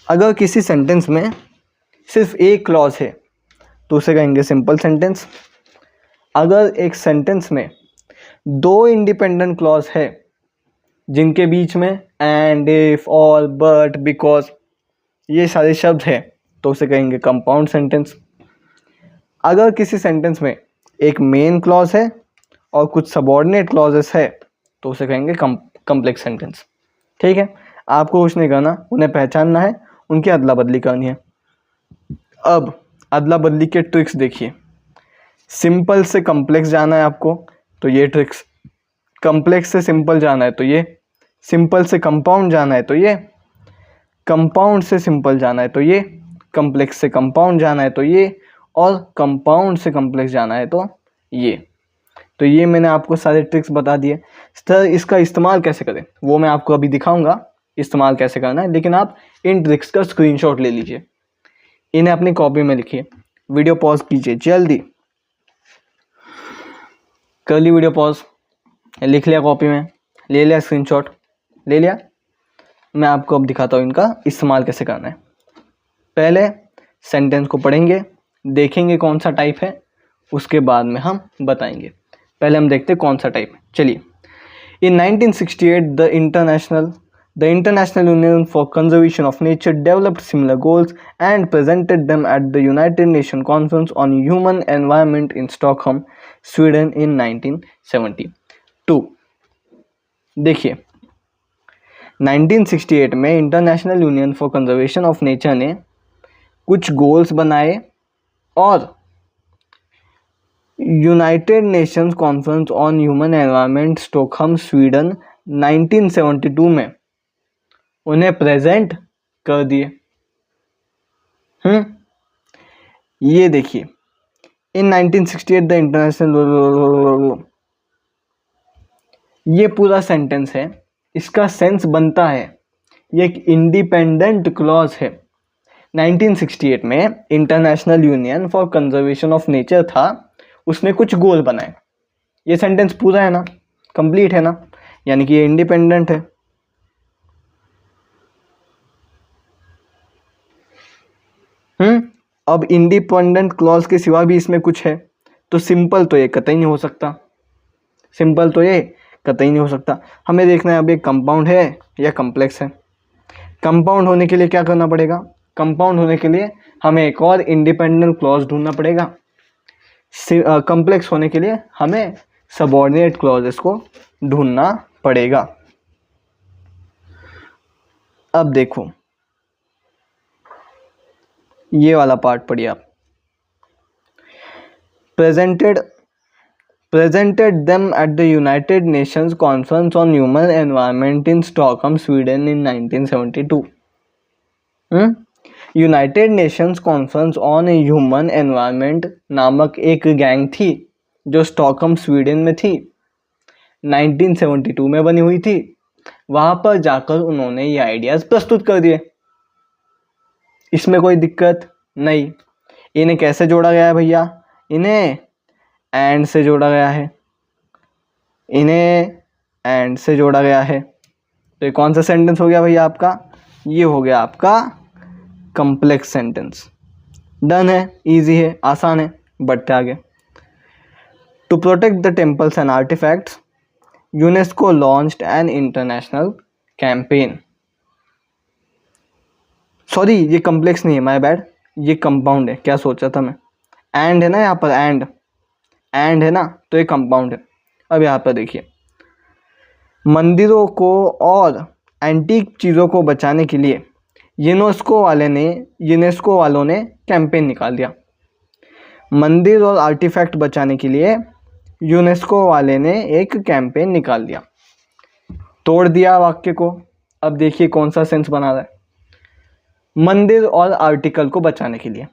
अगर किसी सेंटेंस में सिर्फ एक क्लॉज है तो उसे कहेंगे सिंपल सेंटेंस। अगर एक सेंटेंस में दो इंडिपेंडेंट क्लॉज है जिनके बीच में and, if, all, but, because ये सारे शब्द हैं तो उसे कहेंगे कंपाउंड सेंटेंस। अगर किसी सेंटेंस में एक मेन क्लॉज है और कुछ सबऑर्डिनेट क्लॉजेस है तो उसे कहेंगे कॉम्प्लेक्स सेंटेंस। ठीक है, आपको कुछ नहीं करना, उन्हें पहचानना है, उनकी अदला बदली करनी है। अब अदला बदली के ट्रिक्स देखिए। सिंपल से कॉम्प्लेक्स जाना है आपको तो ये ट्रिक्स, कॉम्प्लेक्स से सिंपल जाना है तो ये, सिंपल से कंपाउंड जाना है तो ये, कंपाउंड से सिंपल जाना है तो ये, कॉम्प्लेक्स से कंपाउंड जाना है तो ये, और कंपाउंड से कॉम्प्लेक्स जाना है तो ये। तो ये मैंने आपको सारे ट्रिक्स बता दिए। सर इसका इस्तेमाल कैसे करें वो मैं आपको अभी दिखाऊंगा, इस्तेमाल कैसे करना है, लेकिन आप इन ट्रिक्स का स्क्रीनशॉट ले लीजिए, इन्हें अपनी कॉपी में लिखिए। वीडियो पॉज कीजिए, जल्दी कर ली वीडियो पॉज, लिख लिया कॉपी में, ले लिया स्क्रीनशॉट, ले लिया। मैं आपको अब दिखाता हूँ इनका इस्तेमाल कैसे करना है। पहले सेंटेंस को पढ़ेंगे, देखेंगे कौन सा टाइप है, उसके बाद में हम बताएंगे। पहले हम देखते हैं कौन सा टाइप है। चलिए, इन 1968 the International Union for Conservation of Nature developed similar goals and presented them at the United Nations Conference on Human Environment in Stockholm, Sweden in 1972। देखिए, 1968 में international union for conservation of nature ने कुछ गोल्स बनाए और United Nations conference on human environment Stockholm Sweden 1972 में उन्हें प्रेजेंट कर दिए। ये देखिए, इन 1968 द इंटरनेशनल, ये पूरा सेंटेंस है, इसका सेंस बनता है, ये एक इंडिपेंडेंट क्लॉज है। 1968 में international union for conservation of nature था, उसने कुछ गोल बनाए। ये सेंटेंस पूरा है ना, कंप्लीट है ना, यानी कि ये इंडिपेंडेंट है। अब इंडिपेंडेंट क्लॉज के सिवा भी इसमें कुछ है तो सिंपल तो ये कतई नहीं हो सकता, सिंपल तो ये कतई नहीं हो सकता। हमें देखना है अब ये कंपाउंड है या कॉम्प्लेक्स है। कंपाउंड होने के लिए क्या करना पड़ेगा, कंपाउंड होने के लिए हमें एक और इंडिपेंडेंट क्लॉज ढूंढना पड़ेगा। कॉम्प्लेक्स होने के लिए हमें सबऑर्डिनेट क्लॉजेस को ढूंढना पड़ेगा। अब देखो, ये वाला पार्ट पढ़िए आप। presented them at the United Nations Conference on Human Environment in Stockholm, Sweden in 1972। United Nations conference on human environment नामक एक गैंग थी जो स्टॉकहोम स्वीडन में थी, 1972 में बनी हुई थी। वहां पर जाकर उन्होंने ये आइडियाज प्रस्तुत कर दिए, इसमें कोई दिक्कत नहीं। इन्हें कैसे जोड़ा गया है भैया, इन्हें एंड से जोड़ा गया है, इन्हें एंड से जोड़ा गया है। तो ये कौन सा सेंटेंस हो गया भैया आपका, ये हो गया आपका कॉम्प्लेक्स सेंटेंस। डन है, इजी है, आसान है, बढ़ते आगे। To protect the temples and artefacts, UNESCO launched an international campaign. Sorry, ये कॉम्प्लेक्स नहीं है, माय बैड, ये कंपाउंड है, क्या सोचा था मैं। एंड है ना यहाँ पर, एंड है ना, तो ये कंपाउंड है। अब यहाँ पर देखिए, मंदिरों को और एंटीक चीज़ों को बचाने के लिए यूनेस्को वालों ने कैंपेन निकाल दिया। मंदिर और आर्टिफैक्ट बचाने के लिए यूनेस्को वाले ने एक कैंपेन निकाल दिया। तोड़ दिया वाक्य को। अब देखिए कौन सा सेंस बना रहा है, मंदिर और आर्टिकल को बचाने के लिए,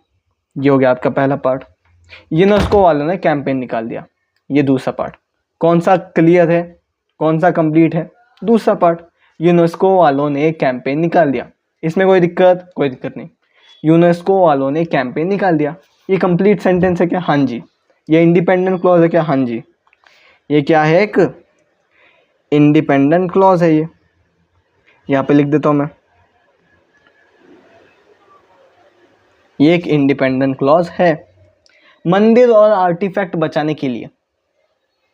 ये हो गया आपका पहला पार्ट। यूनेस्को वालों ने कैंपेन निकाल दिया, ये दूसरा पार्ट। कौन सा क्लियर है, कौन सा कंप्लीट है, दूसरा पार्ट। यूनेस्को वालों ने एक कैंपेन निकाल दिया, इसमें कोई दिक्कत नहीं। यूनेस्को वालों ने कैंपेन निकाल दिया, ये कंप्लीट सेंटेंस है क्या, हाँ जी। ये इंडिपेंडेंट क्लॉज है क्या, हाँ जी। ये क्या है, एक इंडिपेंडेंट क्लॉज है। ये यहाँ पे लिख देता हूँ मैं, ये एक इंडिपेंडेंट क्लॉज है। मंदिर और आर्टिफैक्ट बचाने के लिए,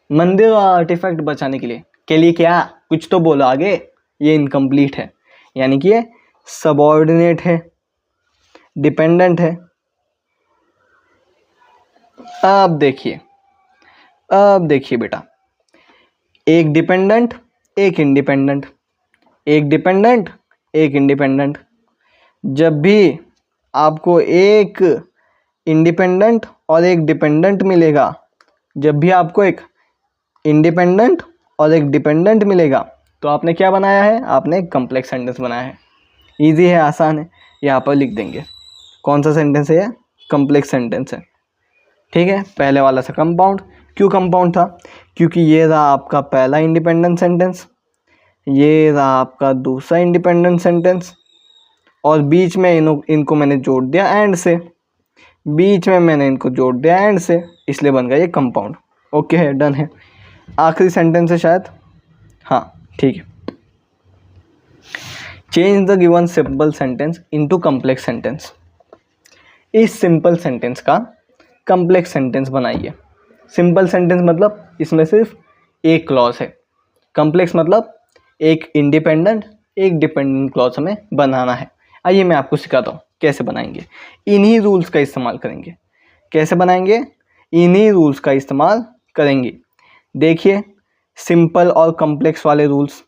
मंदिर और आर्टिफैक्ट बचाने के लिए क्या, कुछ तो बोलो आगे। ये इनकम्प्लीट है, यानी कि ये सबऑर्डिनेट है, डिपेंडेंट है। अब देखिए बेटा, एक डिपेंडेंट एक इंडिपेंडेंट, एक डिपेंडेंट एक इंडिपेंडेंट। जब भी आपको एक इंडिपेंडेंट और एक डिपेंडेंट मिलेगा, जब भी आपको एक इंडिपेंडेंट और एक डिपेंडेंट मिलेगा, तो आपने क्या बनाया है, आपने एक कॉम्प्लेक्स सेंटेंस बनाया है। इजी है, आसान है, यहाँ पर लिख देंगे। कौन सा सेंटेंस है ये, कॉम्प्लेक्स सेंटेंस है। ठीक है, पहले वाला था कंपाउंड। क्यों कंपाउंड था, क्योंकि ये रहा आपका पहला इंडिपेंडेंट सेंटेंस, ये रहा आपका दूसरा इंडिपेंडेंट सेंटेंस, और बीच में इनको मैंने जोड़ दिया एंड से, बीच में मैंने इनको जोड़ दिया एंड से, इसलिए बन गया ये कंपाउंड। ओके है, डन है। आखिरी सेंटेंस है शायद, हाँ ठीक है। Change the given simple sentence into complex sentence. इस सिंपल सेंटेंस का कॉम्प्लेक्स सेंटेंस बनाइए। सिंपल सेंटेंस मतलब इसमें सिर्फ एक क्लॉज है, कॉम्प्लेक्स मतलब एक इंडिपेंडेंट एक डिपेंडेंट क्लॉज हमें बनाना है। आइए मैं आपको सिखाता हूँ कैसे बनाएंगे। इन्हीं रूल्स का इस्तेमाल करेंगे। कैसे बनाएंगे, इन्हीं रूल्स का इस्तेमाल करेंगे। देखिए, सिंपल और कॉम्प्लेक्स वाले रूल्स,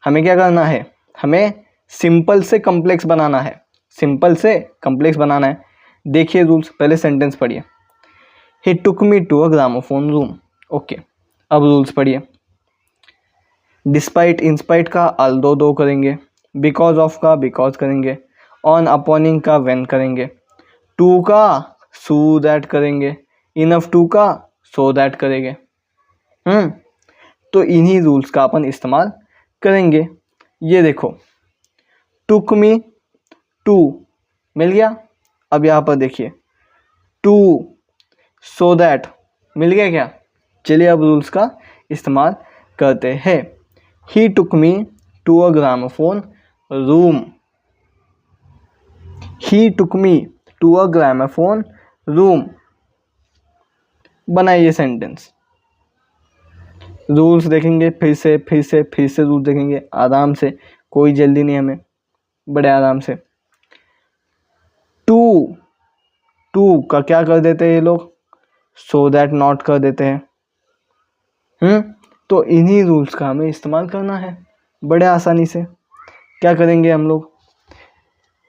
हमें क्या करना है, हमें सिंपल से कॉम्प्लेक्स बनाना है, सिंपल से कॉम्प्लेक्स बनाना है। देखिए रूल्स, पहले सेंटेंस पढ़िए। He took me to a gramophone room. Okay, अब रूल्स पढ़िए। डिस्पाइट इंस्पाइट का अल्दो दो करेंगे, बिकॉज ऑफ का बिकॉज करेंगे, ऑन अपॉनिंग का व्हेन करेंगे, टू का सो दैट करेंगे, इनफ टू का सो दैट करेंगे। तो इन्हीं रूल्स का अपन इस्तेमाल करेंगे। ये देखो, टुक मी टू मिल गया। अब यहाँ पर देखिए, टू सो दैट मिल गया क्या। चलिए अब रूल्स का इस्तेमाल करते हैं। He took me to a gramophone room. He took me to a gramophone room. बनाइए सेंटेंस। रूल्स देखेंगे फिर से रूल्स देखेंगे, आराम से, कोई जल्दी नहीं हमें, बड़े आराम से। टू का क्या कर देते हैं ये लोग, सो दैट नॉट कर देते हैं। तो इन्हीं रूल्स का हमें इस्तेमाल करना है बड़े आसानी से। क्या करेंगे हम लोग,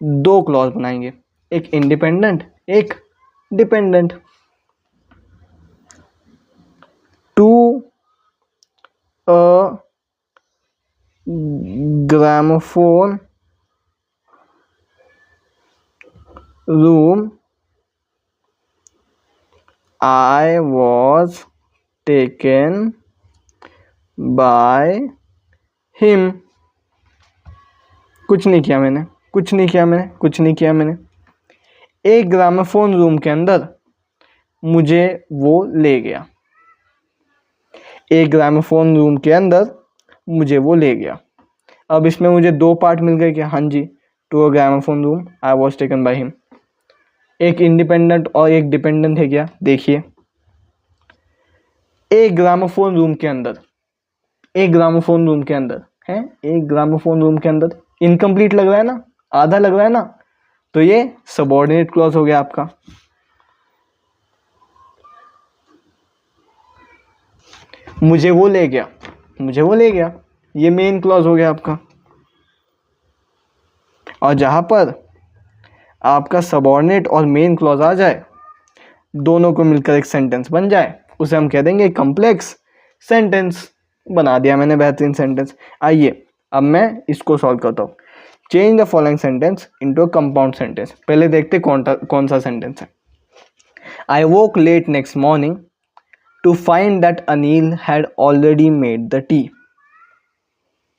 दो क्लॉज बनाएंगे, एक इंडिपेंडेंट एक dependent. To a gramophone room I was taken by him। कुछ नहीं किया मैंने। एक ग्रामोफोन रूम के अंदर मुझे वो ले गया। एक ग्रामोफोन रूम के अंदर मुझे वो ले गया। अब इसमें मुझे दो पार्ट मिल गए क्या, हाँ जी। To a gramophone room I was taken by him. एक इंडिपेंडेंट और एक डिपेंडेंट है क्या, देखिए। एक ग्रामोफोन रूम के अंदर है, एक ग्रामोफोन रूम के अंदर इनकम्प्लीट लग रहा है ना, आधा लग रहा है ना, तो ये सबऑर्डिनेट क्लॉज हो गया आपका। मुझे वो ले गया, ये मेन क्लॉज हो गया आपका। और जहां पर आपका सबऑर्डिनेट और मेन क्लॉज आ जाए, दोनों को मिलकर एक सेंटेंस बन जाए, उसे हम कह देंगे कॉम्प्लेक्स सेंटेंस। बना दिया मैंने बेहतरीन सेंटेंस। आइए अब मैं इसको सॉल्व करता हूँ। Change the following sentence into a compound sentence. पहले देखते कौन सा सेंटेंस है। I woke late next morning to find that Anil had already made the tea.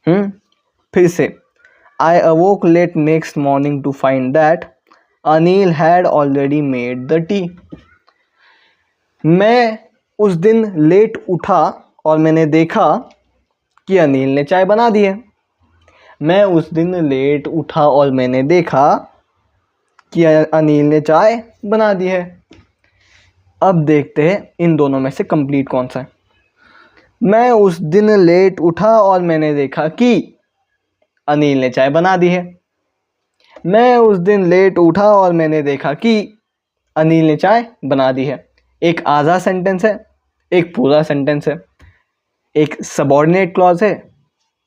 फिर से, I awoke late next morning to find that Anil had already made the tea. मैं उस दिन लेट उठा और मैंने देखा कि अनिल ने चाय बना दी है। मैं उस दिन लेट उठा और मैंने देखा कि अनिल ने चाय बना दी है। अब देखते हैं इन दोनों में से कंप्लीट कौन सा है। मैं उस दिन लेट उठा और मैंने देखा कि अनिल ने चाय बना दी है। मैं उस दिन लेट उठा और मैंने देखा कि अनिल ने चाय बना दी है। एक आधा सेंटेंस है, एक पूरा सेंटेंस है, एक सबऑर्डिनेट क्लॉज है,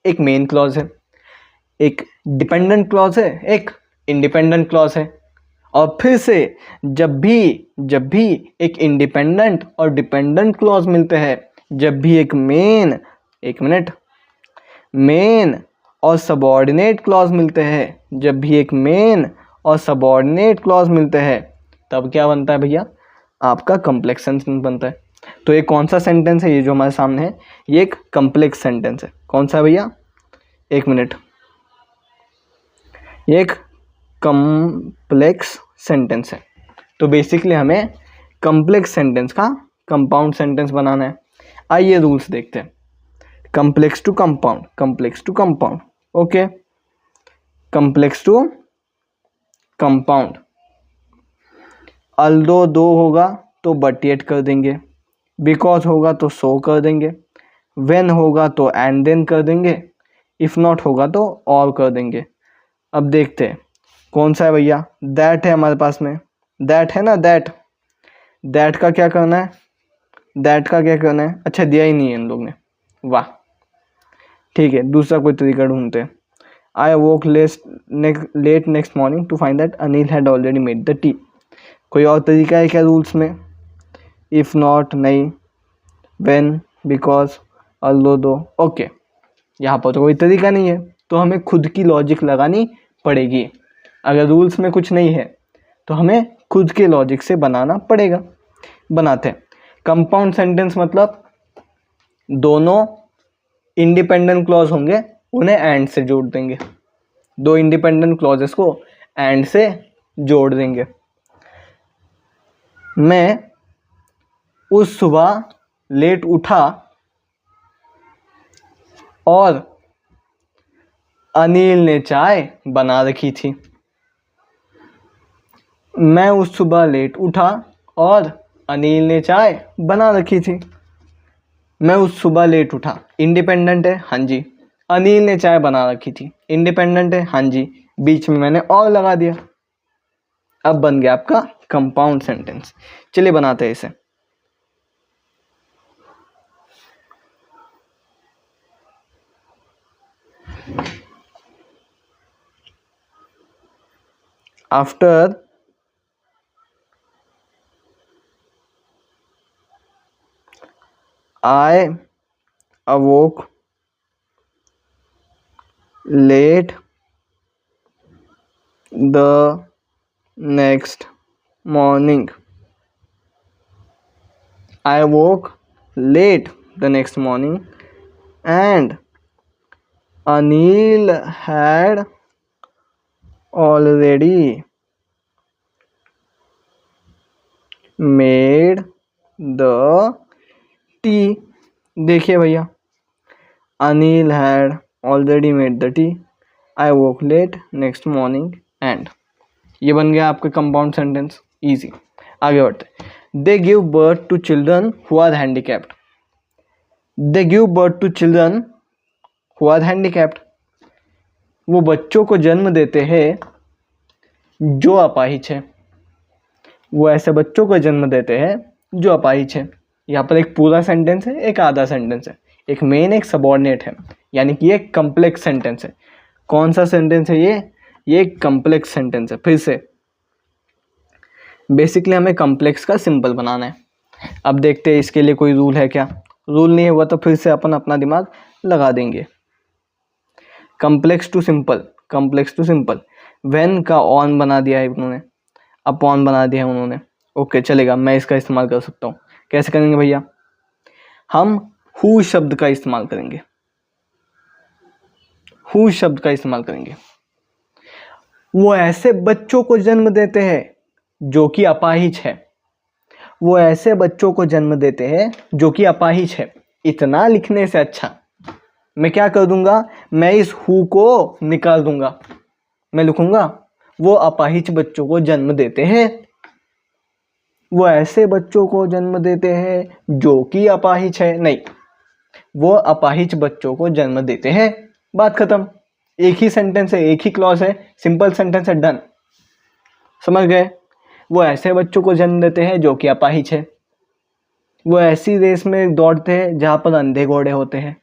एक मेन क्लॉज है, एक डिपेंडेंट क्लॉज है, एक इंडिपेंडेंट क्लॉज है। और फिर से जब भी एक इंडिपेंडेंट और डिपेंडेंट क्लॉज मिलते हैं, जब भी मेन और सबऑर्डिनेट क्लॉज मिलते हैं, जब भी एक मेन और सबऑर्डिनेट क्लॉज मिलते हैं, तब क्या बनता है भैया? आपका कॉम्प्लेक्स सेंटेंस बनता है। तो ये कौन सा सेंटेंस है? ये जो हमारे सामने है ये एक कॉम्प्लेक्स सेंटेंस है। कौन सा है भैया? एक मिनट, ये एक कॉम्प्लेक्स सेंटेंस है। तो बेसिकली हमें कॉम्प्लेक्स सेंटेंस का कंपाउंड सेंटेंस बनाना है। आइए रूल्स देखते हैं। Complex to compound, okay. Complex to compound, although though होगा तो बट येट कर देंगे, बिकॉज होगा तो सो कर देंगे, व्हेन होगा तो एंड देन कर देंगे, इफ नॉट होगा तो और कर देंगे। अब देखते हैं कौन सा है भैया। दैट है हमारे पास में, दैट है ना, दैट का क्या करना है? अच्छा दिया ही नहीं है इन लोग ने, वाह। ठीक है, दूसरा कोई तरीका ढूंढते हैं। I woke late next morning to find that Anil had already made the tea. कोई और तरीका है क्या रूल्स में? इफ नॉट नहीं, when, because, although though, okay. यहाँ पर तो कोई तरीका नहीं है, तो हमें खुद की लॉजिक लगानी पड़ेगी। अगर रूल्स में कुछ नहीं है तो हमें खुद के लॉजिक से बनाना पड़ेगा। बनाते हैं। कंपाउंड सेंटेंस मतलब दोनों इंडिपेंडेंट क्लॉज होंगे, उन्हें एंड से जोड़ देंगे। दो इंडिपेंडेंट क्लॉजेस को एंड से जोड़ देंगे। मैं उस सुबह लेट उठा और अनिल ने चाय बना रखी थी। मैं उस सुबह लेट उठा और अनिल ने चाय बना रखी थी। मैं उस सुबह लेट उठा, इंडिपेंडेंट है, हाँ जी। अनिल ने चाय बना रखी थी, इंडिपेंडेंट है, हाँ जी। बीच में मैंने और लगा दिया। अब बन गया आपका कंपाउंड सेंटेंस। चलिए बनाते हैं इसे। After I awoke late the next morning. I awoke late the next morning and Anil had already made the tea. देखिए भैया, Anil had already made the tea, I woke late next morning and. ये बन गया आपका कंपाउंड सेंटेंस, इजी। आगे बढ़ते। They give birth to children who are handicapped. They give birth to children who are handicapped. वो बच्चों को जन्म देते हैं जो अपाहिज है। वो ऐसे बच्चों को जन्म देते हैं जो अपाहिज है। यहाँ पर एक पूरा सेंटेंस है, एक आधा सेंटेंस है, एक मेन एक सबऑर्डिनेट है, यानी कि ये कॉम्प्लेक्स सेंटेंस है। कौन सा सेंटेंस है ये एक कॉम्प्लेक्स सेंटेंस है। फिर से बेसिकली हमें कॉम्प्लेक्स का सिंपल बनाना है। अब देखते हैं इसके लिए कोई रूल है क्या। रूल नहीं हुआ तो फिर से अपन अपना दिमाग लगा देंगे। कॉम्प्लेक्स टू सिंपल, व्हेन का ऑन बना दिया है उन्होंने, अपॉन बना दिया है उन्होंने, ओके चलेगा। मैं इसका इस्तेमाल कर सकता हूँ। कैसे करेंगे भैया? हम हु शब्द का इस्तेमाल करेंगे। हु शब्द का इस्तेमाल करेंगे। वो ऐसे बच्चों को जन्म देते हैं जो कि अपाहिज है। वो ऐसे बच्चों को जन्म देते हैं जो कि अपाहिज है। इतना लिखने से अच्छा मैं क्या कर दूंगा, मैं इस हु को निकाल दूंगा। मैं लिखूंगा वो अपाहिज बच्चों को जन्म देते हैं। वो ऐसे बच्चों को जन्म देते हैं जो कि अपाहिज है, नहीं, वो अपाहिज बच्चों को जन्म देते हैं। बात खत्म। एक ही सेंटेंस है, एक ही क्लॉज है, सिंपल सेंटेंस है, डन। समझ गए? वो ऐसे बच्चों को जन्म देते हैं जो कि अपाहिज है। वो ऐसी रेस में दौड़ते हैं जहां पर अंधे घोड़े होते हैं।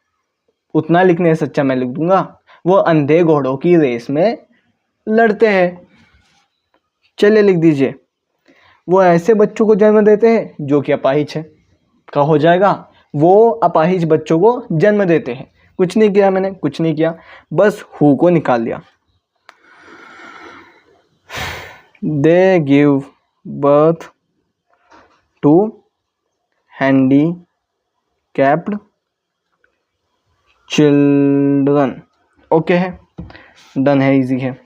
उतना लिखने से अच्छा मैं लिख दूंगा, वो अंधे घोड़ों की रेस में लड़ते हैं। चलिए लिख दीजिए, वो ऐसे बच्चों को जन्म देते हैं जो कि अपाहिज है। क्या हो जाएगा? वो अपाहिज बच्चों को जन्म देते हैं। कुछ नहीं किया मैंने, कुछ नहीं किया, बस हु को निकाल दिया। They give birth to handicapped children. Okay है, डन है, इजी है।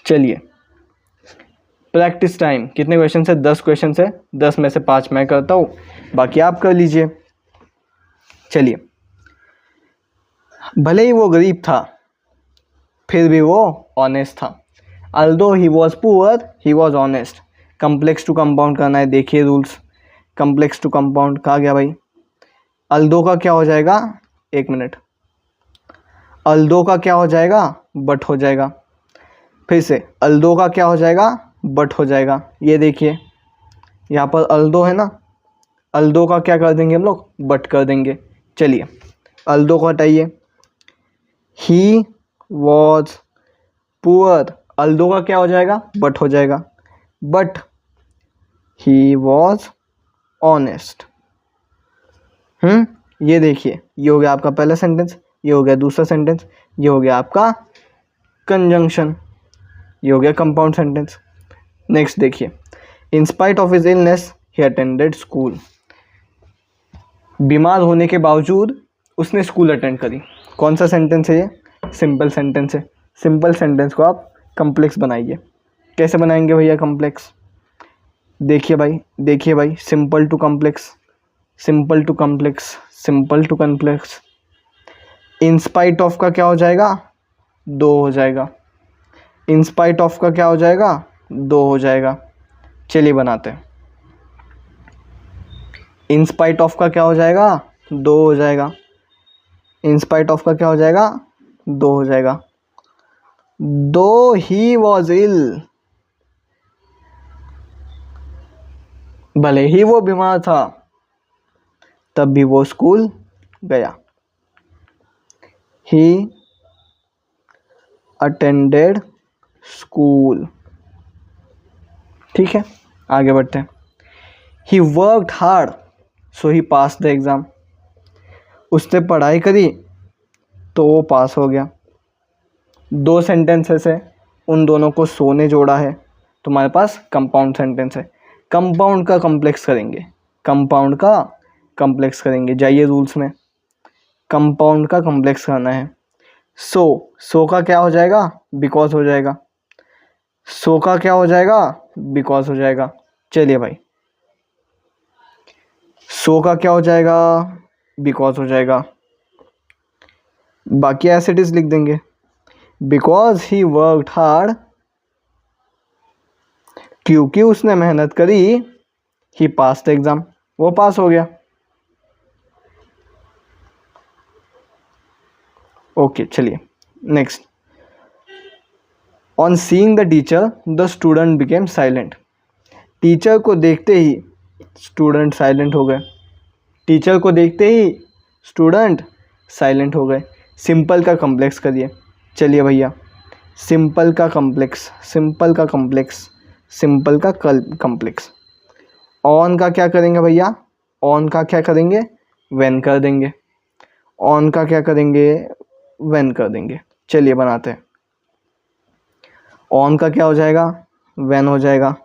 चलिए प्रैक्टिस टाइम। कितने क्वेश्चन है? 10 क्वेश्चन है। 10 में से 5 मैं करता हूँ, बाकी आप कर लीजिए। चलिए, भले ही वो गरीब था फिर भी वो ऑनेस्ट था। Although he was poor he was honest. Complex to compound करना है, देखिए रूल्स। कम्प्लेक्स टू कंपाउंड कहा गया भाई। अल्दो का क्या हो जाएगा? 1 मिनट। अल्दो का क्या हो जाएगा? बट हो जाएगा। फिर से अल्दो का क्या हो जाएगा? बट हो जाएगा। ये देखिए यहाँ पर अल्दो है ना, अल्दो का क्या कर देंगे हम लोग? बट कर देंगे। चलिए अल्दो को हटाइए। ही वॉज पुअर, अल्दो का क्या हो जाएगा? बट हो जाएगा। But he was honest. ये देखिए, ये हो गया आपका पहला सेंटेंस, ये हो गया दूसरा सेंटेंस, ये हो गया आपका कंजंक्शन, ये हो गया कंपाउंड सेंटेंस। नेक्स्ट देखिए, इन spite of his illness he attended school. बीमार होने के बावजूद उसने स्कूल अटेंड करी। कौन सा सेंटेंस है ये? सिंपल सेंटेंस है। सिंपल सेंटेंस को आप कम्प्लेक्स बनाइए। कैसे बनाएंगे भैया कम्प्लेक्स? देखिए भाई, देखिए भाई, simple to complex, simple to complex, simple to complex. In spite of का क्या हो जाएगा? 2 हो जाएगा। इन स्पाइट ऑफ का क्या हो जाएगा? 2 हो जाएगा। चलिए बनाते हैं। इन स्पाइट ऑफ का क्या हो जाएगा? 2 हो जाएगा। इन स्पाइट ऑफ का क्या हो जाएगा? 2 हो जाएगा। दो ही वॉज इल, भले ही वो बीमार था तब भी वो स्कूल गया। He attended school. ठीक है, आगे बढ़ते हैं। He worked hard so he pass the exam. उसने पढ़ाई करी तो वो पास हो गया। 2 सेंटेंसेस है, उन दोनों को सो ने जोड़ा है, तुम्हारे पास कंपाउंड सेंटेंस है। कंपाउंड का कम्प्लेक्स करेंगे, कंपाउंड का कम्प्लेक्स करेंगे। जाइए रूल्स में, कंपाउंड का कम्प्लेक्स करना है। सो का क्या हो जाएगा? बिकॉज हो जाएगा। सो का क्या हो जाएगा? बिकॉज हो जाएगा। चलिए भाई, सो का क्या हो जाएगा? बिकॉज हो जाएगा। बाकी एज इट इज लिख देंगे। बिकॉज ही वर्कड हार्ड, क्योंकि उसने मेहनत करी, ही पास द एग्जाम, वो पास हो गया। ओके चलिए next. On seeing the teacher the student became silent. Teacher को देखते ही स्टूडेंट साइलेंट हो गए। टीचर को देखते ही स्टूडेंट साइलेंट हो गए। सिंपल का कम्प्लेक्स करिए। चलिए भैया, सिंपल का कम्प्लेक्स, सिंपल का कम्प्लेक्स, सिंपल का कम्प्लेक्स। ऑन का क्या करेंगे भैया? ऑन का क्या करेंगे? व्हेन कर देंगे। ऑन का क्या करेंगे? व्हेन कर देंगे। चलिए बनाते हैं। ऑन का क्या हो जाएगा? व्हेन हो जाएगा।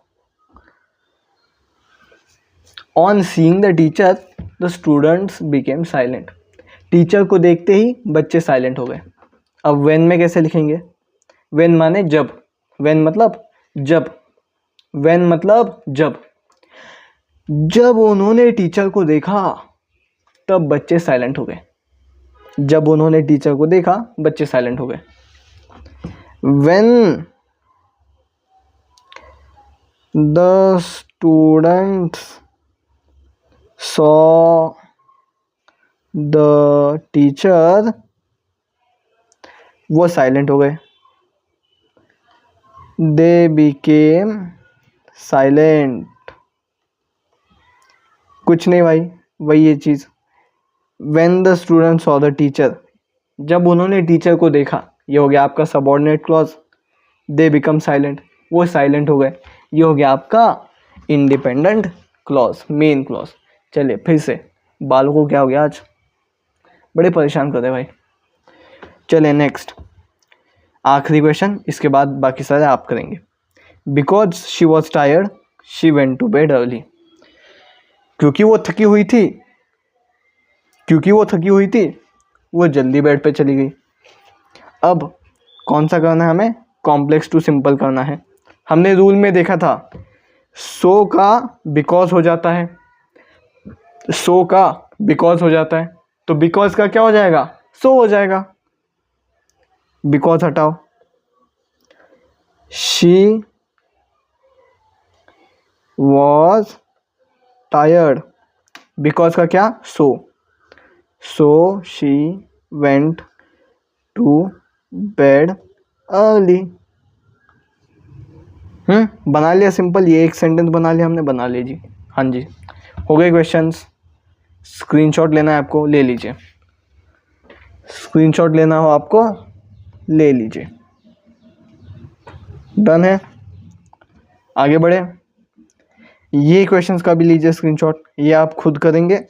On seeing the teacher the students became silent. Teacher को देखते ही बच्चे साइलेंट हो गए। अब व्हेन में कैसे लिखेंगे? व्हेन माने जब, व्हेन मतलब जब, व्हेन मतलब जब। जब उन्होंने टीचर को देखा तब बच्चे साइलेंट हो गए। जब उन्होंने टीचर को देखा बच्चे साइलेंट हो गए। When the students saw the teacher, वो साइलेंट हो गए, दे बिकेम साइलेंट। कुछ नहीं भाई, वही ये चीज़। When the student saw the teacher, जब उन्होंने टीचर को देखा, ये हो गया आपका subordinate clause. They become silent, वो साइलेंट हो गए, ये हो गया आपका इंडिपेंडेंट क्लॉज, मेन क्लॉज। चलिए फिर से, बालों को क्या हो गया आज, बड़े परेशान कर रहे भाई। चलिए नेक्स्ट, आखिरी क्वेश्चन, इसके बाद बाकी सारे आप करेंगे। Because she was tired she went to bed early, क्योंकि वो थकी हुई थी, वो जल्दी बेड पे चली गई। अब कौन सा करना है हमें, कॉम्प्लेक्स टू सिंपल करना है। हमने रूल में देखा था सो का बिकॉज हो जाता है, तो बिकॉज का क्या हो जाएगा, सो हो जाएगा। बिकॉज हटाओ, शी वॉज टायर्ड, बिकॉज का क्या, so she went to bed early. बना लिया सिंपल, ये एक सेंटेंस बना लिया हमने, बना लीजिए। हाँ जी, हो गए क्वेश्चंस। स्क्रीनशॉट लेना है आपको, ले लीजिए। स्क्रीनशॉट लेना हो आपको, ले लीजिए। डन है, आगे बढ़े। ये क्वेश्चंस का भी लीजिए स्क्रीनशॉट, ये आप खुद करेंगे।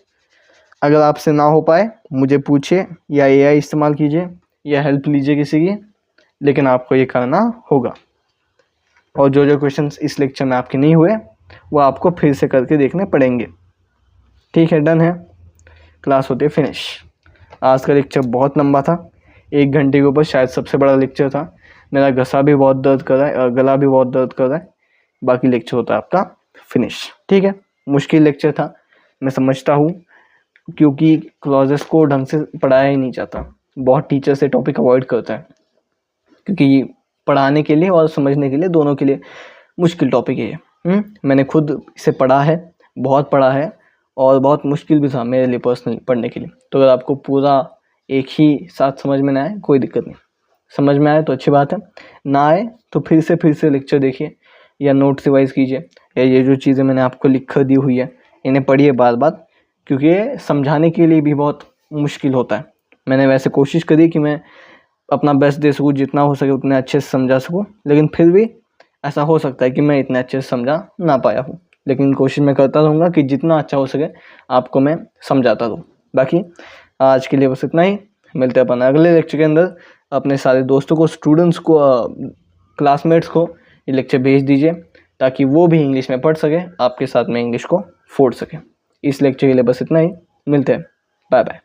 अगर आपसे ना हो पाए मुझे पूछिए, या एआई इस्तेमाल कीजिए, या हेल्प लीजिए किसी की, लेकिन आपको ये करना होगा। और जो जो क्वेश्चंस इस लेक्चर में आपके नहीं हुए वो आपको फिर से करके देखने पड़ेंगे। ठीक है, डन है, क्लास होती है फिनिश। आज का लेक्चर बहुत लंबा था, 1 घंटे के ऊपर, शायद सबसे बड़ा लेक्चर था। मेरा घसा भी बहुत दर्द कर रहा है और गला भी बहुत दर्द कर रहा है। बाकी लेक्चर होता है आपका फिनिश। ठीक है, मुश्किल लेक्चर था, मैं समझता हूँ, क्योंकि क्लॉजेस को ढंग से पढ़ाया ही नहीं जाता। बहुत टीचर से टॉपिक अवॉइड करता है, क्योंकि पढ़ाने के लिए और समझने के लिए, दोनों के लिए मुश्किल टॉपिक है ये। मैंने खुद इसे पढ़ा है, बहुत पढ़ा है, और बहुत मुश्किल भी था मेरे लिए पर्सनली पढ़ने के लिए। तो अगर आपको पूरा एक ही साथ समझ में ना आए, कोई दिक्कत नहीं, समझ में आए तो अच्छी बात है, ना आए तो फिर से लेक्चर देखिए, या नोट्स रिवाइज कीजिए, या ये जो चीज़ें मैंने आपको लिख दी हुई है इन्हें पढ़िए बार बार, क्योंकि ये समझाने के लिए भी बहुत मुश्किल होता है। मैंने वैसे कोशिश करी कि मैं अपना बेस्ट दे सकूँ, जितना हो सके उतने अच्छे से समझा सकूँ, लेकिन फिर भी ऐसा हो सकता है कि मैं इतने अच्छे से समझा ना पाया हूँ। लेकिन कोशिश मैं करता रहूँगा कि जितना अच्छा हो सके आपको मैं समझाता रहूँ। बाकी आज के लिए बस इतना ही, मिलते हैं अपन अगले लेक्चर के अंदर। अपने सारे दोस्तों को, स्टूडेंट्स को, क्लासमेट्स को ये लेक्चर भेज दीजिए, ताकि वो भी इंग्लिश में पढ़ सके, आपके साथ में इंग्लिश को फोड़ सके। इस लेक्चर के लिए बस इतना ही, मिलते हैं, बाय बाय।